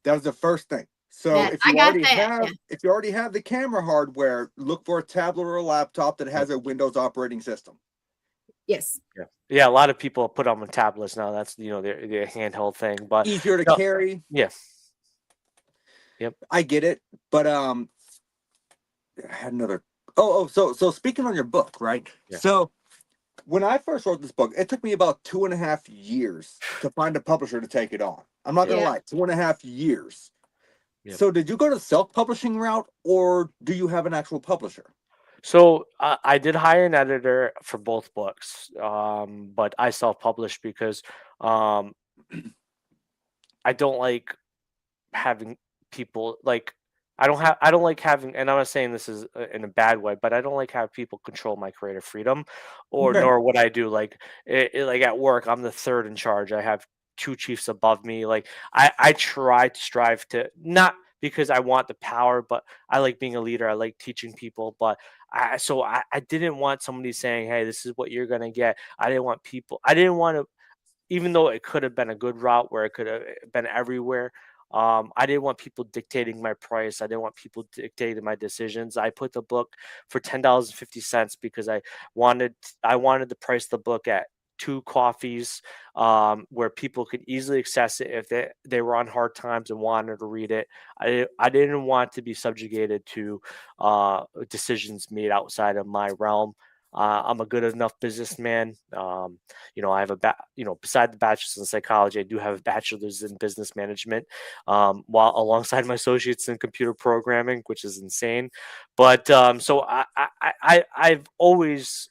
That was the first thing. So That I got that. Yeah. if you already have the camera hardware, look for a tablet or a laptop that has a Windows operating system. Yes. Yeah. Yeah. A lot of people put on tablets now. That's their handheld thing, but Easier to no, carry. yeah. Yep. I get it, but I had another. So speaking on your book, right? Yeah. So when I first wrote this book, it took me about 2.5 years to find a publisher to take it on. I'm not gonna Yeah. lie, 2.5 years. Yep. So did you go the self-publishing route, or do you have an actual publisher? So I did hire an editor for both books, but I self-published because um, I don't like having people like I don't like having, and I'm not saying this is in a bad way, but I don't like having people control my creative freedom, or Okay. nor what I do. Like like at work, I'm the third in charge. I have two chiefs above me. Like I try to strive to, not because I want the power, but I like being a leader. I like teaching people, but I didn't want somebody saying, "Hey, this is what you're gonna get." I didn't want people. I didn't want to, even though it could have been a good route where it could have been everywhere. I didn't want people dictating my price. I didn't want people dictating my decisions. I put the book for $10.50 because I wanted to price the book at two coffees, where people could easily access it if they were on hard times and wanted to read it. I didn't want to be subjugated to decisions made outside of my realm. I'm a good enough businessman. I have beside the bachelor's in psychology, I do have a bachelor's in business management, while alongside my associates in computer programming, which is insane. But so I've always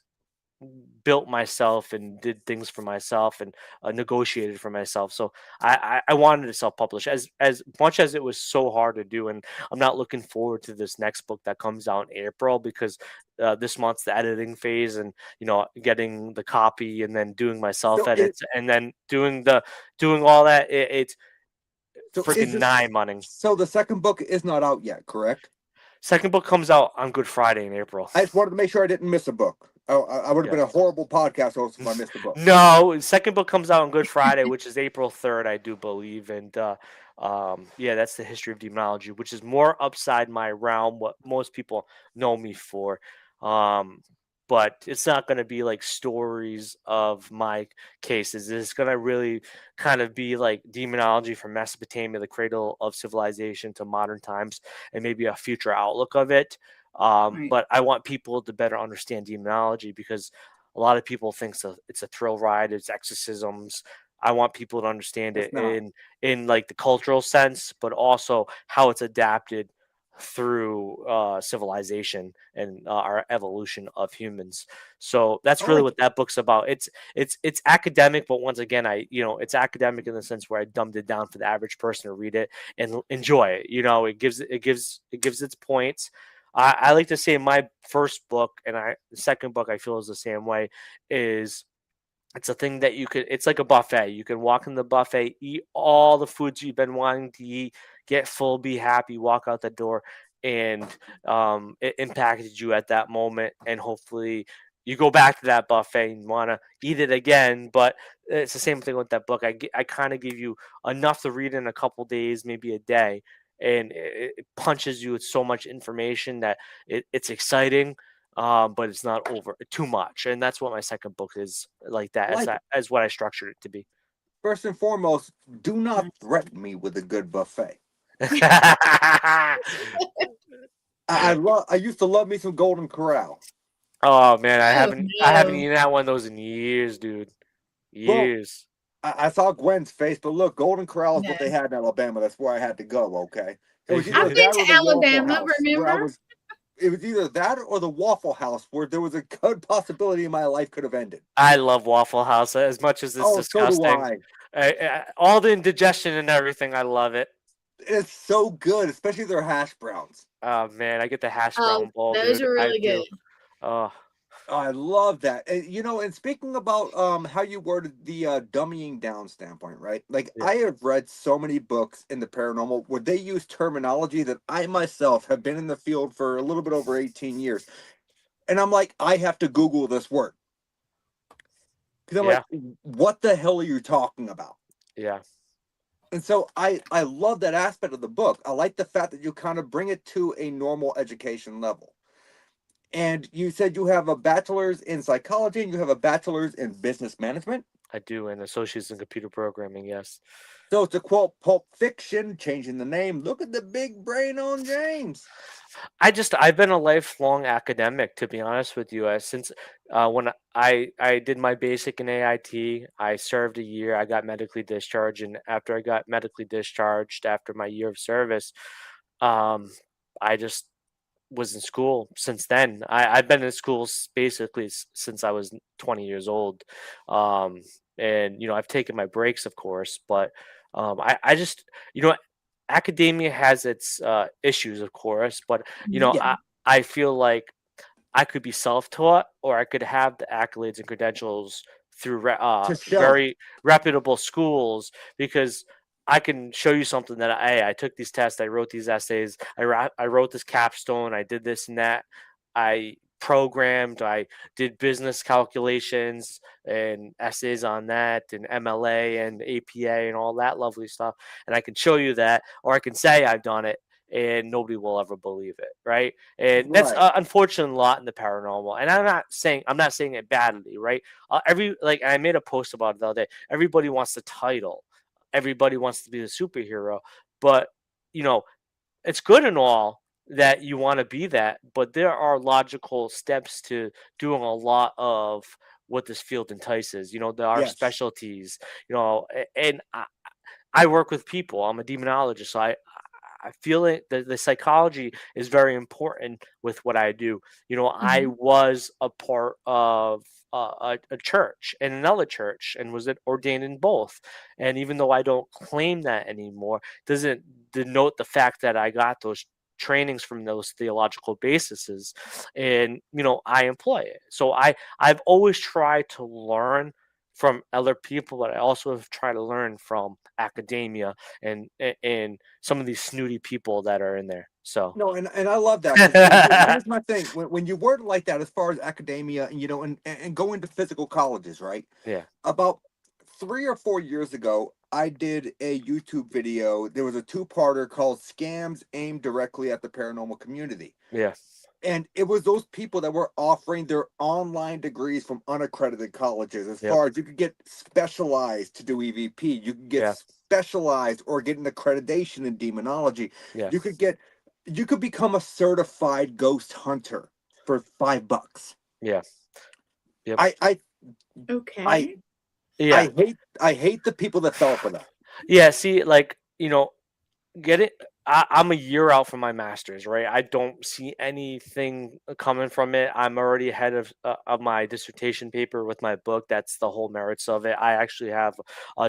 built myself and did things for myself and negotiated for myself. So I wanted to self-publish as much as it was so hard to do. And I'm not looking forward to this next book that comes out in April, because this month's the editing phase, and getting the copy and then doing my self So edits and then doing all that. It's is freaking this nigh money. so the second book is not out yet, correct? Second book comes out on Good Friday in April. I just wanted to make sure I didn't miss a book. I would have been a horrible podcast host if I missed a book. No, second book comes out on Good Friday, which is April 3rd, I do believe. And yeah, that's the history of demonology, which is more upside my realm, what most people know me for. But it's not going to be like stories of my cases. It's going to really kind of be like demonology from Mesopotamia, the cradle of civilization, to modern times, and maybe a future outlook of it. Right. But I want people to better understand demonology, because a lot of people think it's a thrill ride, it's exorcisms. I want people to understand It's it not. in like the cultural sense, but also how it's adapted through civilization and our evolution of humans. So that's really what that book's about. It's academic, but once again, it's academic in the sense where I dumbed it down for the average person to read it and enjoy it. It gives its points. I like to say my first book and the second book I feel is the same way. It's a thing that it's like a buffet. You can walk in the buffet, eat all the foods you've been wanting to eat, get full, be happy, walk out the door, and it impacted you at that moment. And hopefully you go back to that buffet and want to eat it again. But it's the same thing with that book. I kind of give you enough to read in a couple days, maybe a day. And it punches you with so much information that it's exciting, but it's not over too much. And that's what my second book is like that, as what I structured it to be. First and foremost, do not threaten me with a good buffet. I used to love me some Golden Corral. Oh man, I haven't no. eaten that one of those in years, dude. Well, Years. I saw Gwen's face, but look, Golden Corral is No. what they had in Alabama. That's where I had to go. Okay, it was either I've been that to or the Waffle Alabama, House, where remember? it was either that or the Waffle House, where there was a good possibility my life could have ended. I love Waffle House as much as it's disgusting. So do I. All the indigestion and everything, I love it. It's so good, especially their hash browns. Oh man, I get the hash Oh, brown bowl, those dude. are I really do. good. Oh, I love that. And and speaking about how you worded the dummying down standpoint, right? Like Yeah. I have read so many books in the paranormal where they use terminology that I myself have been in the field for a little bit over 18 years. And I'm like, I have to Google this word. Because I'm Yeah. like, what the hell are you talking about? Yeah. And so I love that aspect of the book. I like the fact that you kind of bring it to a normal education level. And you said you have a bachelor's in psychology and you have a bachelor's in business management. I do, and associates in computer programming. Yes. So to quote Pulp Fiction, changing the name, look at the big brain on James. I've been a lifelong academic, to be honest with you. Since when I did my basic in AIT, I served a year. I got medically discharged, and after I got medically discharged, after my year of service, um, I just was in school since then. I've been in school basically since I was 20 years old, um, and I've taken my breaks, of course, but I just you know academia has its issues, of course, but Yeah. I feel like I could be self-taught, or I could have the accolades and credentials through To show it. very reputable schools, because I can show you something that I took these tests, I wrote these essays, I wrote this capstone, I did this and that, I programmed, I did business calculations and essays on that, and MLA and APA and all that lovely stuff, and I can show you that, or I can say I've done it, and nobody will ever believe it, right? And that's Right. unfortunate a lot in the paranormal. And I'm not saying it badly, right? Every like I made a post about it the other day. Everybody wants the title, everybody wants to be the superhero, but you know it's good and all that you want to be that, but there are logical steps to doing a lot of what this field entices. There are Yes. specialties. And I work with people. I'm a demonologist, so I feel it. The psychology is very important with what I do. I Mhm. was a part of a church and another church, and was ordained in both. And even though I don't claim that anymore, doesn't denote the fact that I got those trainings from those theological bases, and I employ it. So I've always tried to learn from other people, but I also have tried to learn from academia and some of these snooty people that are in there. So No, and I love that because here's my thing. When you word it like that, as far as academia and and go into physical colleges, right? yeah, About 3 or 4 years ago, I did a YouTube video. There was a two-parter called "Scams Aimed Directly at the Paranormal Community." yeah, And it was those people that were offering their online degrees from unaccredited colleges. As yep, far as you could get specialized to do EVP, you could get yeah, specialized or get an accreditation in demonology. yeah, You could get, you could become a certified ghost hunter for $5. yeah, yep, I, I, I, Okay. yeah, I hate the people that fell for that. yeah. See, like get it. I'm a year out from my master's, right? I don't see anything coming from it. I'm already ahead of my dissertation paper with my book. That's the whole merits of it. I actually have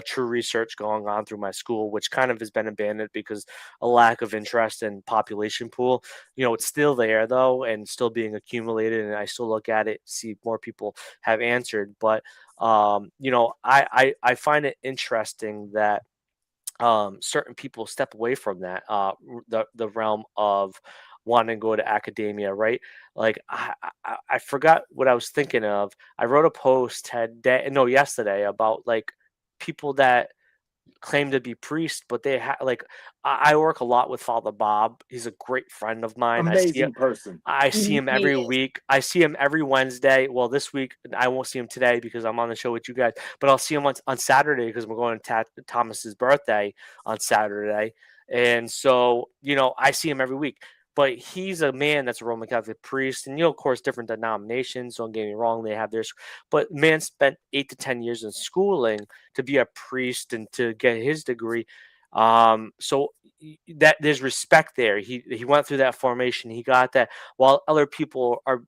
true research going on through my school, which kind of has been abandoned because a lack of interest in population pool. It's still there though, and still being accumulated. And I still look at it, see more people have answered. But I find it interesting that certain people step away from that the realm of wanting to go to academia, right? Like I forgot what I was thinking of. I wrote a post yesterday about like people that claim to be priests, but like I work a lot with Father Bob. He's a great friend of mine. Amazing person. I see Mhm. him He every is. week. I see him every Wednesday. Well, this week I won't see him today because I'm on the show with you guys, but I'll see him on Saturday because we're going to Thomas's birthday on Saturday. And so, I see him every week. But he's a man that's a Roman Catholic priest, and of course, different denominations. Don't get me wrong; they have theirs. But man spent 8 to 10 years in schooling to be a priest and to get his degree. So that there's respect there. He went through that formation. He got that, while other people are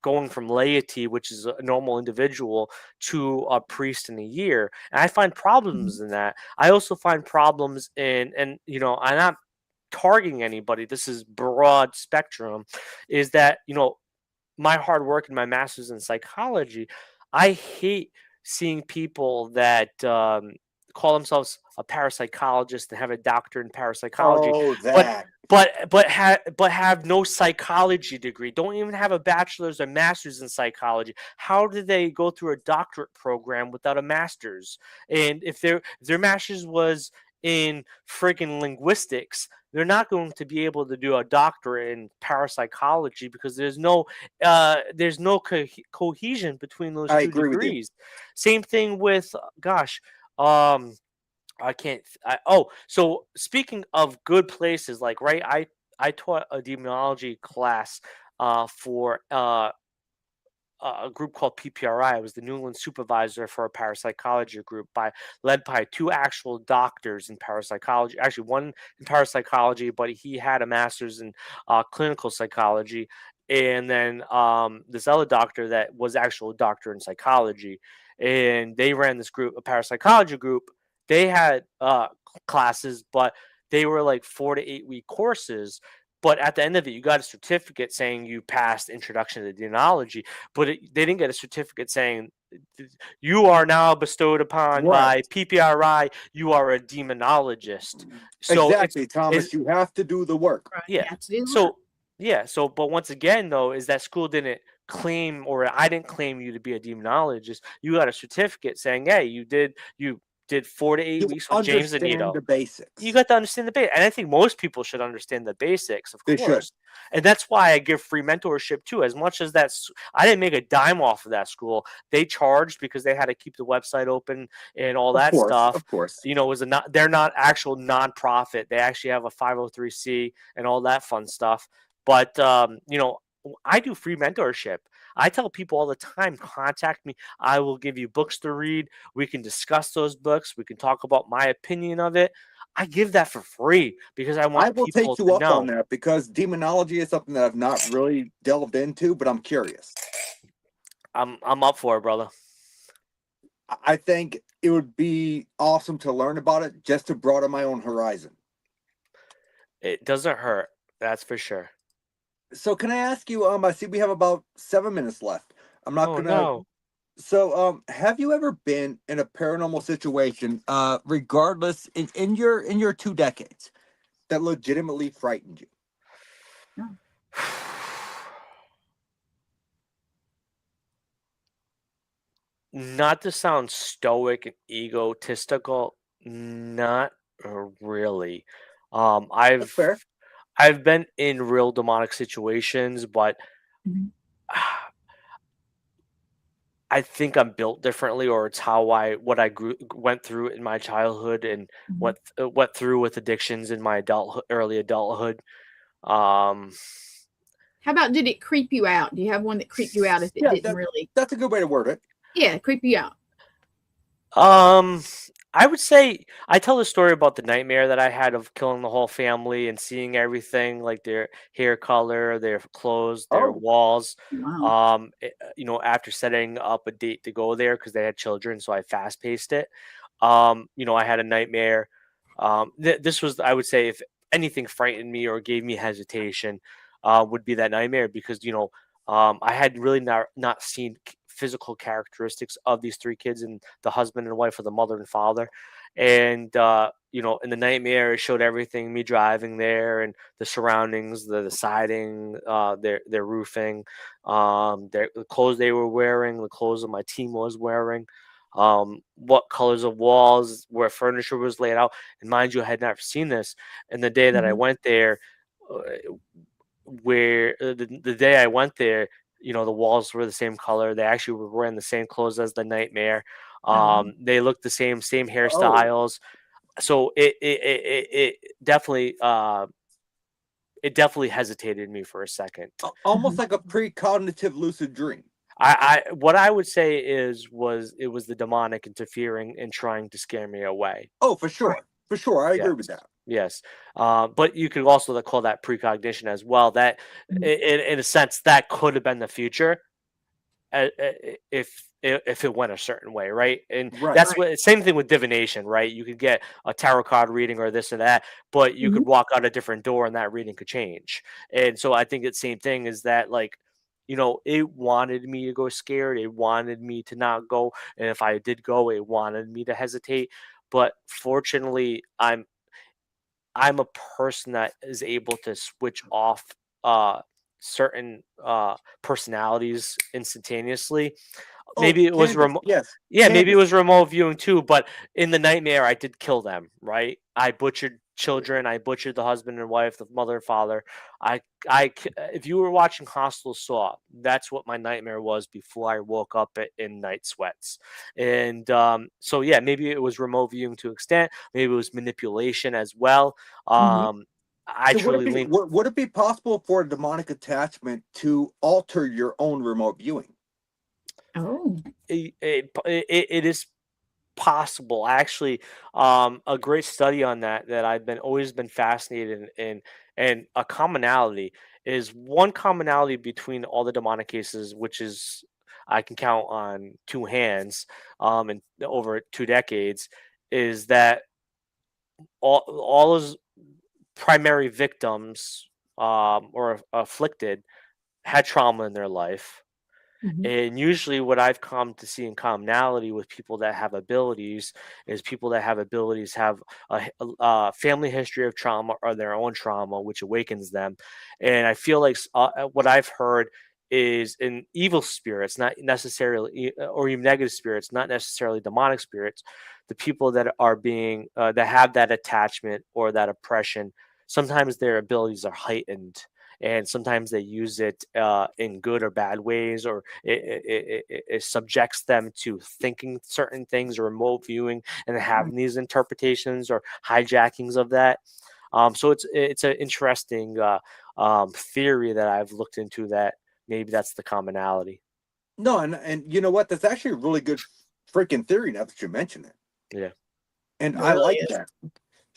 going from laity, which is a normal individual, to a priest in a year. And I find Mhm. problems in that. I also find problems and I'm not targeting anybody. This is broad spectrum. Is that my hard work and my master's in psychology, I hate seeing people that call themselves a parapsychologist and have a doctorate in parapsychology, Oh, but that. have no psychology degree. Don't even have a bachelor's or master's in psychology. How did they go through a doctorate program without a master's? And if their master's was in freaking linguistics, they're not going to be able to do a doctorate in parapsychology because there's no cohesion between those I two agree with you. degrees. Same thing with um I can't oh, so speaking of good places, like, right, I taught a demonology class for a group called PPRI. I was the New England supervisor for a parapsychology group led by two actual doctors in parapsychology. Actually, one in parapsychology, but he had a master's in clinical psychology, and then this other doctor that was actual doctor in psychology. And they ran this group, a parapsychology group. They had classes, but they were like 4 to 8 week courses. But at the end of it, you got a certificate saying you passed introduction to demonology, but they didn't get a certificate saying you are now bestowed upon by Right. PPRI. You are a demonologist. So Exactly, Thomas. You have to do the work. Right. yeah. You have to do the work. So but once again, though, is that school didn't claim, or I didn't claim you to be a demonologist. You got a certificate saying, hey, you did 4 to 8 You weeks with James understand Annitto. the basics. You got to understand the basics. And I think most people should understand the basics, of They should. course. And that's why I give free mentorship too. As much as I didn't make a dime off of that school. They charged because they had to keep the website open and all Of that course, stuff. of course. You know, they're not actual nonprofit. They actually have a 503c and all that fun stuff. But you know, I do free mentorship. I tell people all the time, contact me. I will give you books to read. We can discuss those books. We can talk about my opinion of it. I give that for free because I I want will people take you to up on know. that because demonology is something that I've not really delved into, but I'm curious. I'm up for it, brother. I think it would be awesome to learn about it just to broaden my own horizon. It doesn't hurt. That's for sure. So can I ask you, I see we have about 7 minutes left. I'm not Oh gonna no. So have you ever been in a paranormal situation, regardless in your 2 decades, that legitimately frightened you? Not to sound stoic and egotistical, not really. Um, That's I've fair. I've been in real demonic situations, but Mhm. I think I'm built differently, or it's how what I went through in my childhood and Mhm. went through with addictions in my early adulthood. Um, How about, did it creep you out? Do you have one that creeped you out if it Yeah, didn't really? that's a good way to word it. Yeah, creep you out. um, I would say I tell the story about the nightmare that I had of killing the whole family and seeing everything, like their hair color, their clothes, their Oh, walls. Wow. You know, after setting up a date to go there because they had children, so I fast paced it. You know, I had a nightmare. This was, I would say, if anything frightened me or gave me hesitation, would be that nightmare because I had really not seen physical characteristics of these three kids and the husband and wife, or the mother and father. And you know, in the nightmare, it showed everything: me driving there and the surroundings, the siding, their roofing, the clothes they were wearing, the clothes that my team was wearing, what colors of walls, where furniture was laid out. And mind you, I had never seen this. And the day that I Mhm. went there, uh, the day I went there, you know, the walls were the same color. They actually were wearing the same clothes as the nightmare. Oh, They looked the same oh, hairstyles. So it definitely hesitated me for a second. almost mhm. like a precognitive lucid dream. What I would say it was the demonic interfering and trying to scare me away. Oh, for Right. sure, for sure. I agree with Yes. that. Yes. But you could also call that precognition as well. That Mhm. in a sense that could have been the future, if it went a certain way, right? And Right. that's Right. what same thing with divination, right? You could get a tarot card reading or this or that, but you Mhm. could walk out a different door and that reading could change. And so I think the same thing is that, like, it wanted me to go scared. It wanted me to not go. And if I did go, it wanted me to hesitate. But fortunately, I'm a person that is able to switch off certain personalities instantaneously. Oh, Maybe it was Candace, remote. yes, Yeah, maybe it Candace. was remote viewing too, but in the nightmare, I did kill them, right? I butchered children. I butchered the husband and wife, the mother and father. If you were watching Hostel Saw, that's what my nightmare was before I woke up in night sweats. And so, yeah, maybe it was remote viewing to extent. Maybe it was manipulation as well. Mhm. I So truly lean. would it be possible for a demonic attachment to alter your own remote viewing? Oh. It is possible. Actually, a great study on that I've been always been fascinated in, and a commonality is one commonality between all the demonic cases, which is I can count on two hands, and over 2 decades, is that all those primary victims, or afflicted, had trauma in their life. Mhm. And usually, what I've come to see in commonality with people that have abilities is people that have abilities have a family history of trauma or their own trauma, which awakens them. And I feel like what I've heard is in evil spirits, not necessarily, or even negative spirits, not necessarily demonic spirits, the people that are being that have that attachment or that oppression. Sometimes their abilities are heightened, and sometimes they use it in good or bad ways, or it subjects them to thinking certain things or remote viewing and having these interpretations or hijackings of that. So it's an interesting theory that I've looked into, that maybe that's the commonality. No, and you know what? That's actually a really good freaking theory now that you mention it. Yeah. And It I really like is. that.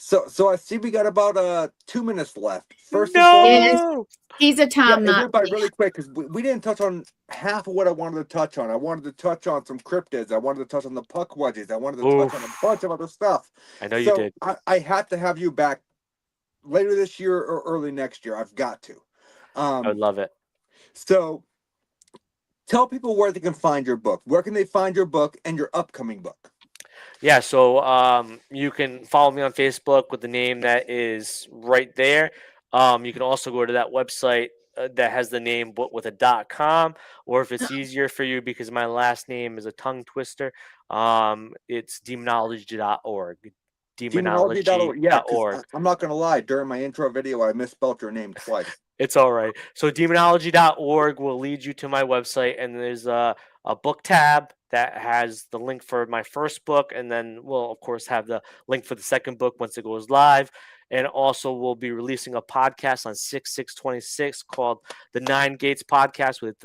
So I see we got about 2 minutes left. First and foremost, Yes. No. He's a yeah, time it went by Nazi. really quick because we didn't touch on half of what I wanted to touch on. I wanted to touch on some cryptids. I wanted to touch on the puck wedges. I wanted to touch on a Oof. bunch of other stuff. I know you So did. I have to have you back later this year or early next year. I've got to. I would love it. So tell people where they can find your book. Where can they find your book and your upcoming book? Yeah, so you can follow me on Facebook with the name that is right there. You can also go to that website that has the name but with a .com, or if it's easier for you because my last name is a tongue twister, it's demonology.org. Demonology.org. Yeah, because Demonology.org. I'm not going to lie. During my intro video, I misspelled your name twice. It's all right. So demonology.org will lead you to my website, and there's a book tab that has the link for my first book, and then we'll of course have the link for the second book once it goes live. And also we'll be releasing a podcast on 6/6/26 called the Nine Gates Podcast with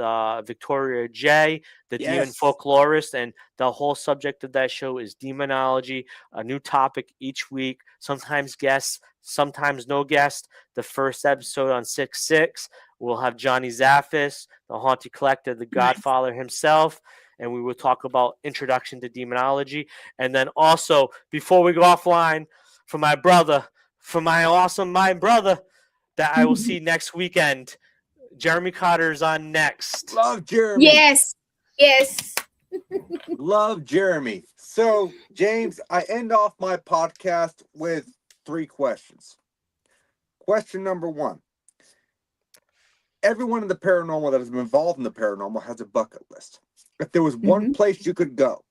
Victoria J, the demon Yes. folklorist, and the whole subject of that show is demonology, a new topic each week, sometimes guests, sometimes no guest. The first episode on 6/6, we'll have Johnny Zaffis, the Haunted Collector, the Nice. Godfather himself, and we will talk about introduction to demonology. And then also, before we go offline, for my brother, for my awesome mind brother that I will see next weekend, Jeremy Cotter's on next. Love Jeremy. Yes. Yes. Love Jeremy. So, James, I end off my podcast with 3 questions. Question number 1. Everyone in the paranormal that has been involved in the paranormal has a bucket list. If there was one place you could go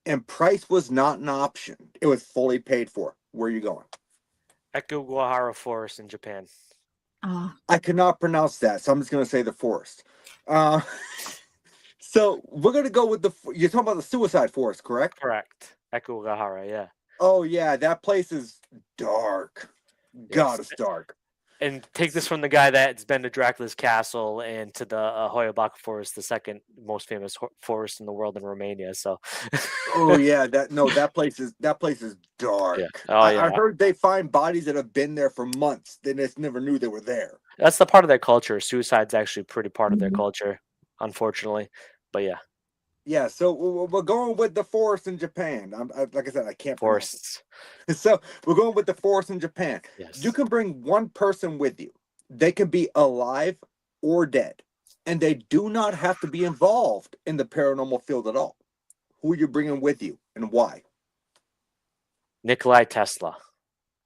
and price was not an option, it was fully paid for, where are you going? Ekuwahara Forest in Japan. I cannot pronounce that, so I'm just going to say the forest. So we're going to go with you're talking about the suicide forest, correct? Correct. Ekuwahara, yeah. Oh, yeah, that place is dark. God, Yes. it's dark. And take this from the guy that's been to Dracula's castle and to the Hoya Forest, the second most famous forest in the world in Romania. So, Oh yeah, that place is dark. Yeah. Oh, I yeah. heard they find bodies that have been there for months. They just never knew they were there. That's the part of their culture. Suicide's actually pretty part of their culture, unfortunately. But yeah, Yeah, so we're going with the forest in Japan. Like I said, I can't pronounce forests. it. So we're going with the forest in Japan. Yes. You can bring one person with you. They can be alive or dead. and they do not have to be involved in the paranormal field at all. Who are you bringing with you and why? Nikolai Tesla.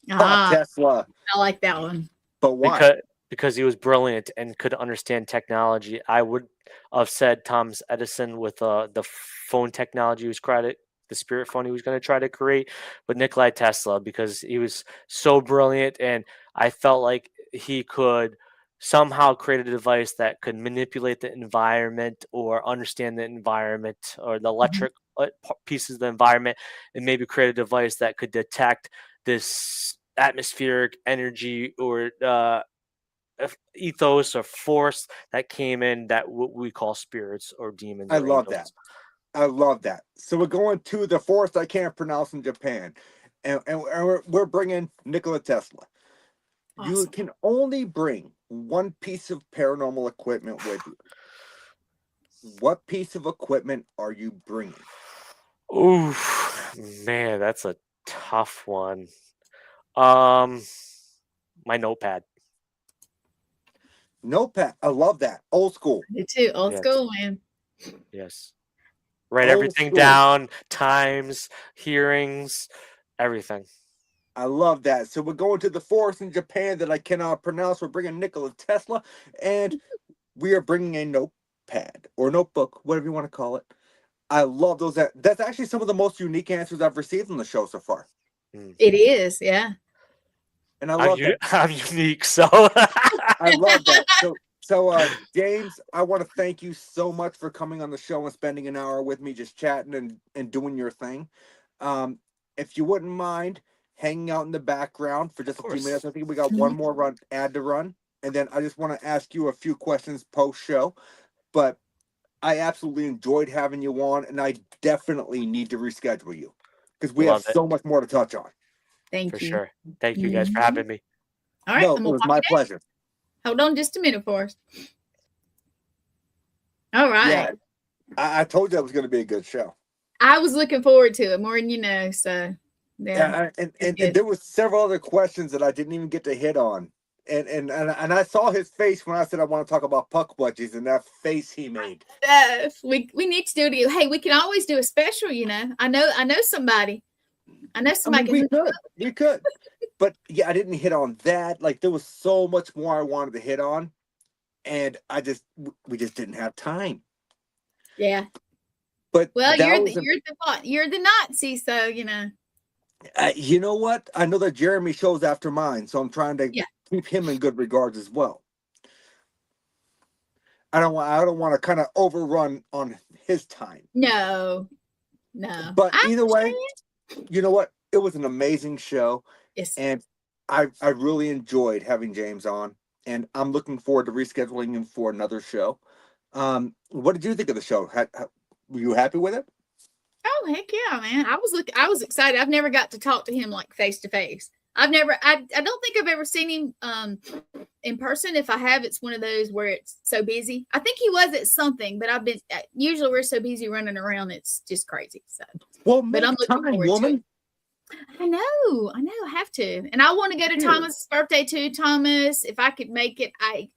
Tesla. I like that one. But why? Because he was brilliant and could understand technology. I would have said Thomas Edison with the phone technology he was the spirit phone he was going to try to create, but Nikolai Tesla, because he was so brilliant, and I felt like he could somehow create a device that could manipulate the environment or understand the environment or the electric pieces of the environment, and maybe create a device that could detect this atmospheric energy or ethos or force that came in that what we call spirits or demons. I or love angels. that. I love that. So we're going to the forest I can't pronounce in Japan, and we're bringing Nikola Tesla. Awesome. You can only bring one piece of paranormal equipment with you. What piece of equipment are you bringing? Ooh, man, that's a tough one. My notepad. Notepad. I love that. Old school. Me too. Old Yes. school, man. Yes. Write Old everything school. down, times, hearings, everything. I love that. So we're going to the forest in Japan that I cannot pronounce. We're bringing Nikola Tesla, and we are bringing a notepad or notebook, whatever you want to call it. I love those. That's actually some of the most unique answers I've received on the show so far. It is, yeah. And I love that. I'm unique, so I love that. So, James, I want to thank you so much for coming on the show and spending an hour with me, just chatting and doing your thing. If you wouldn't mind hanging out in the background for just a few minutes, I think we got one more ad to run, and then I just want to ask you a few questions post show. But I absolutely enjoyed having you on, and I definitely need to reschedule you because we have so much more to touch on. Thank for you. sure. Thank you guys for having me. All right, No, it was my pleasure. Hold on just a minute for us. All right. Yeah, I told you that was going to be a good show. I was looking forward to it more than you know. So yeah, and there was several other questions that I didn't even get to hit on. And I saw his face when I said I want to talk about puck budgies, and that face he made. We need to do it. Hey, we can always do a special. You know, I know somebody. I know somebody. We could. But yeah, I didn't hit on that. Like there was so much more I wanted to hit on, and we just didn't have time. Yeah. But well, you're the Nazi, so you know. You know what? I know that Jeremy shows after mine, so I'm trying to keep him in good regards as well. I don't want to kind of overrun on his time. No. But either way, you know what? It was an amazing show. Yes. And I really enjoyed having James on, and I'm looking forward to rescheduling him for another show. What did you think of the show? Were you happy with it? Oh heck yeah, man! I was excited. I've never got to talk to him like face to face. I don't think I've ever seen him in person. If I have, it's one of those where it's so busy. I think he was at something, but I've been usually we're so busy running around, it's just crazy. So well, but I'm looking forward to it. I know, I have to. And I want to go to Thomas's birthday too, Thomas. If I could make it, it's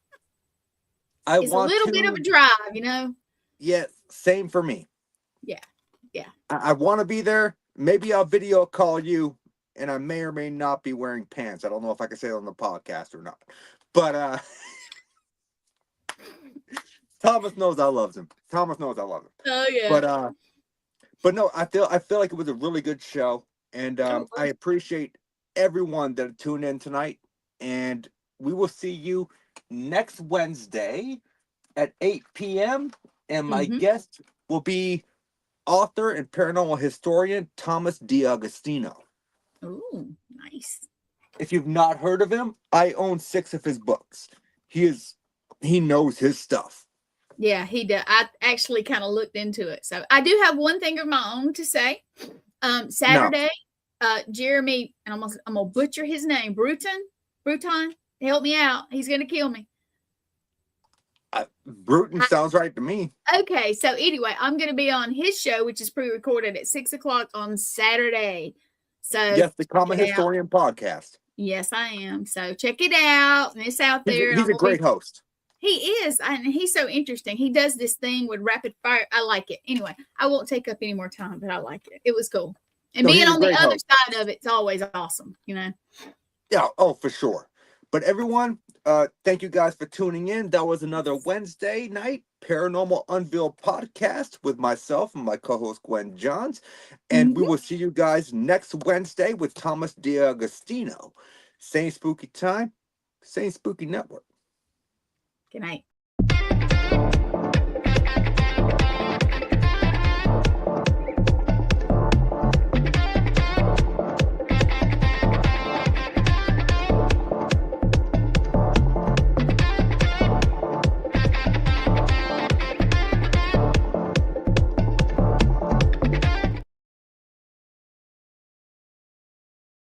a little bit of a drive, you know? Yeah, same for me. Yeah. I want to be there. Maybe I'll video call you, and I may or may not be wearing pants. I don't know if I can say it on the podcast or not. But Thomas knows I love him. Oh yeah. But no, I feel like it was a really good show. And I appreciate everyone that tuned in tonight. And we will see you next Wednesday at 8 p.m. And my guest will be author and paranormal historian Thomas D'Agostino. Ooh, nice. If you've not heard of him, I own 6 of his books. He knows his stuff. Yeah, he does. I actually kind of looked into it. So I do have one thing of my own to say. Saturday, Jeremy, and I'm gonna butcher his name, Bruton, help me out. He's gonna kill me. Bruton sounds right to me. Okay, so anyway, I'm gonna be on his show, which is pre-recorded at 6:00 on Saturday. So yes, the Common Historian podcast. Yes, I am. So check it out. And it's out there. He's a great host. He is, and he's so interesting. He does this thing with rapid fire. I like it. Anyway, I won't take up any more time, but I like it. It was cool. And No, being he's a on the great other host. side of it's always awesome, you know. Yeah, oh, for sure. But everyone, thank you guys for tuning in. That was another Wednesday night Paranormal Unveiled podcast with myself and my co-host Gwen Johns. And we will see you guys next Wednesday with Thomas D'Agostino. Same spooky time, same spooky network. Good night.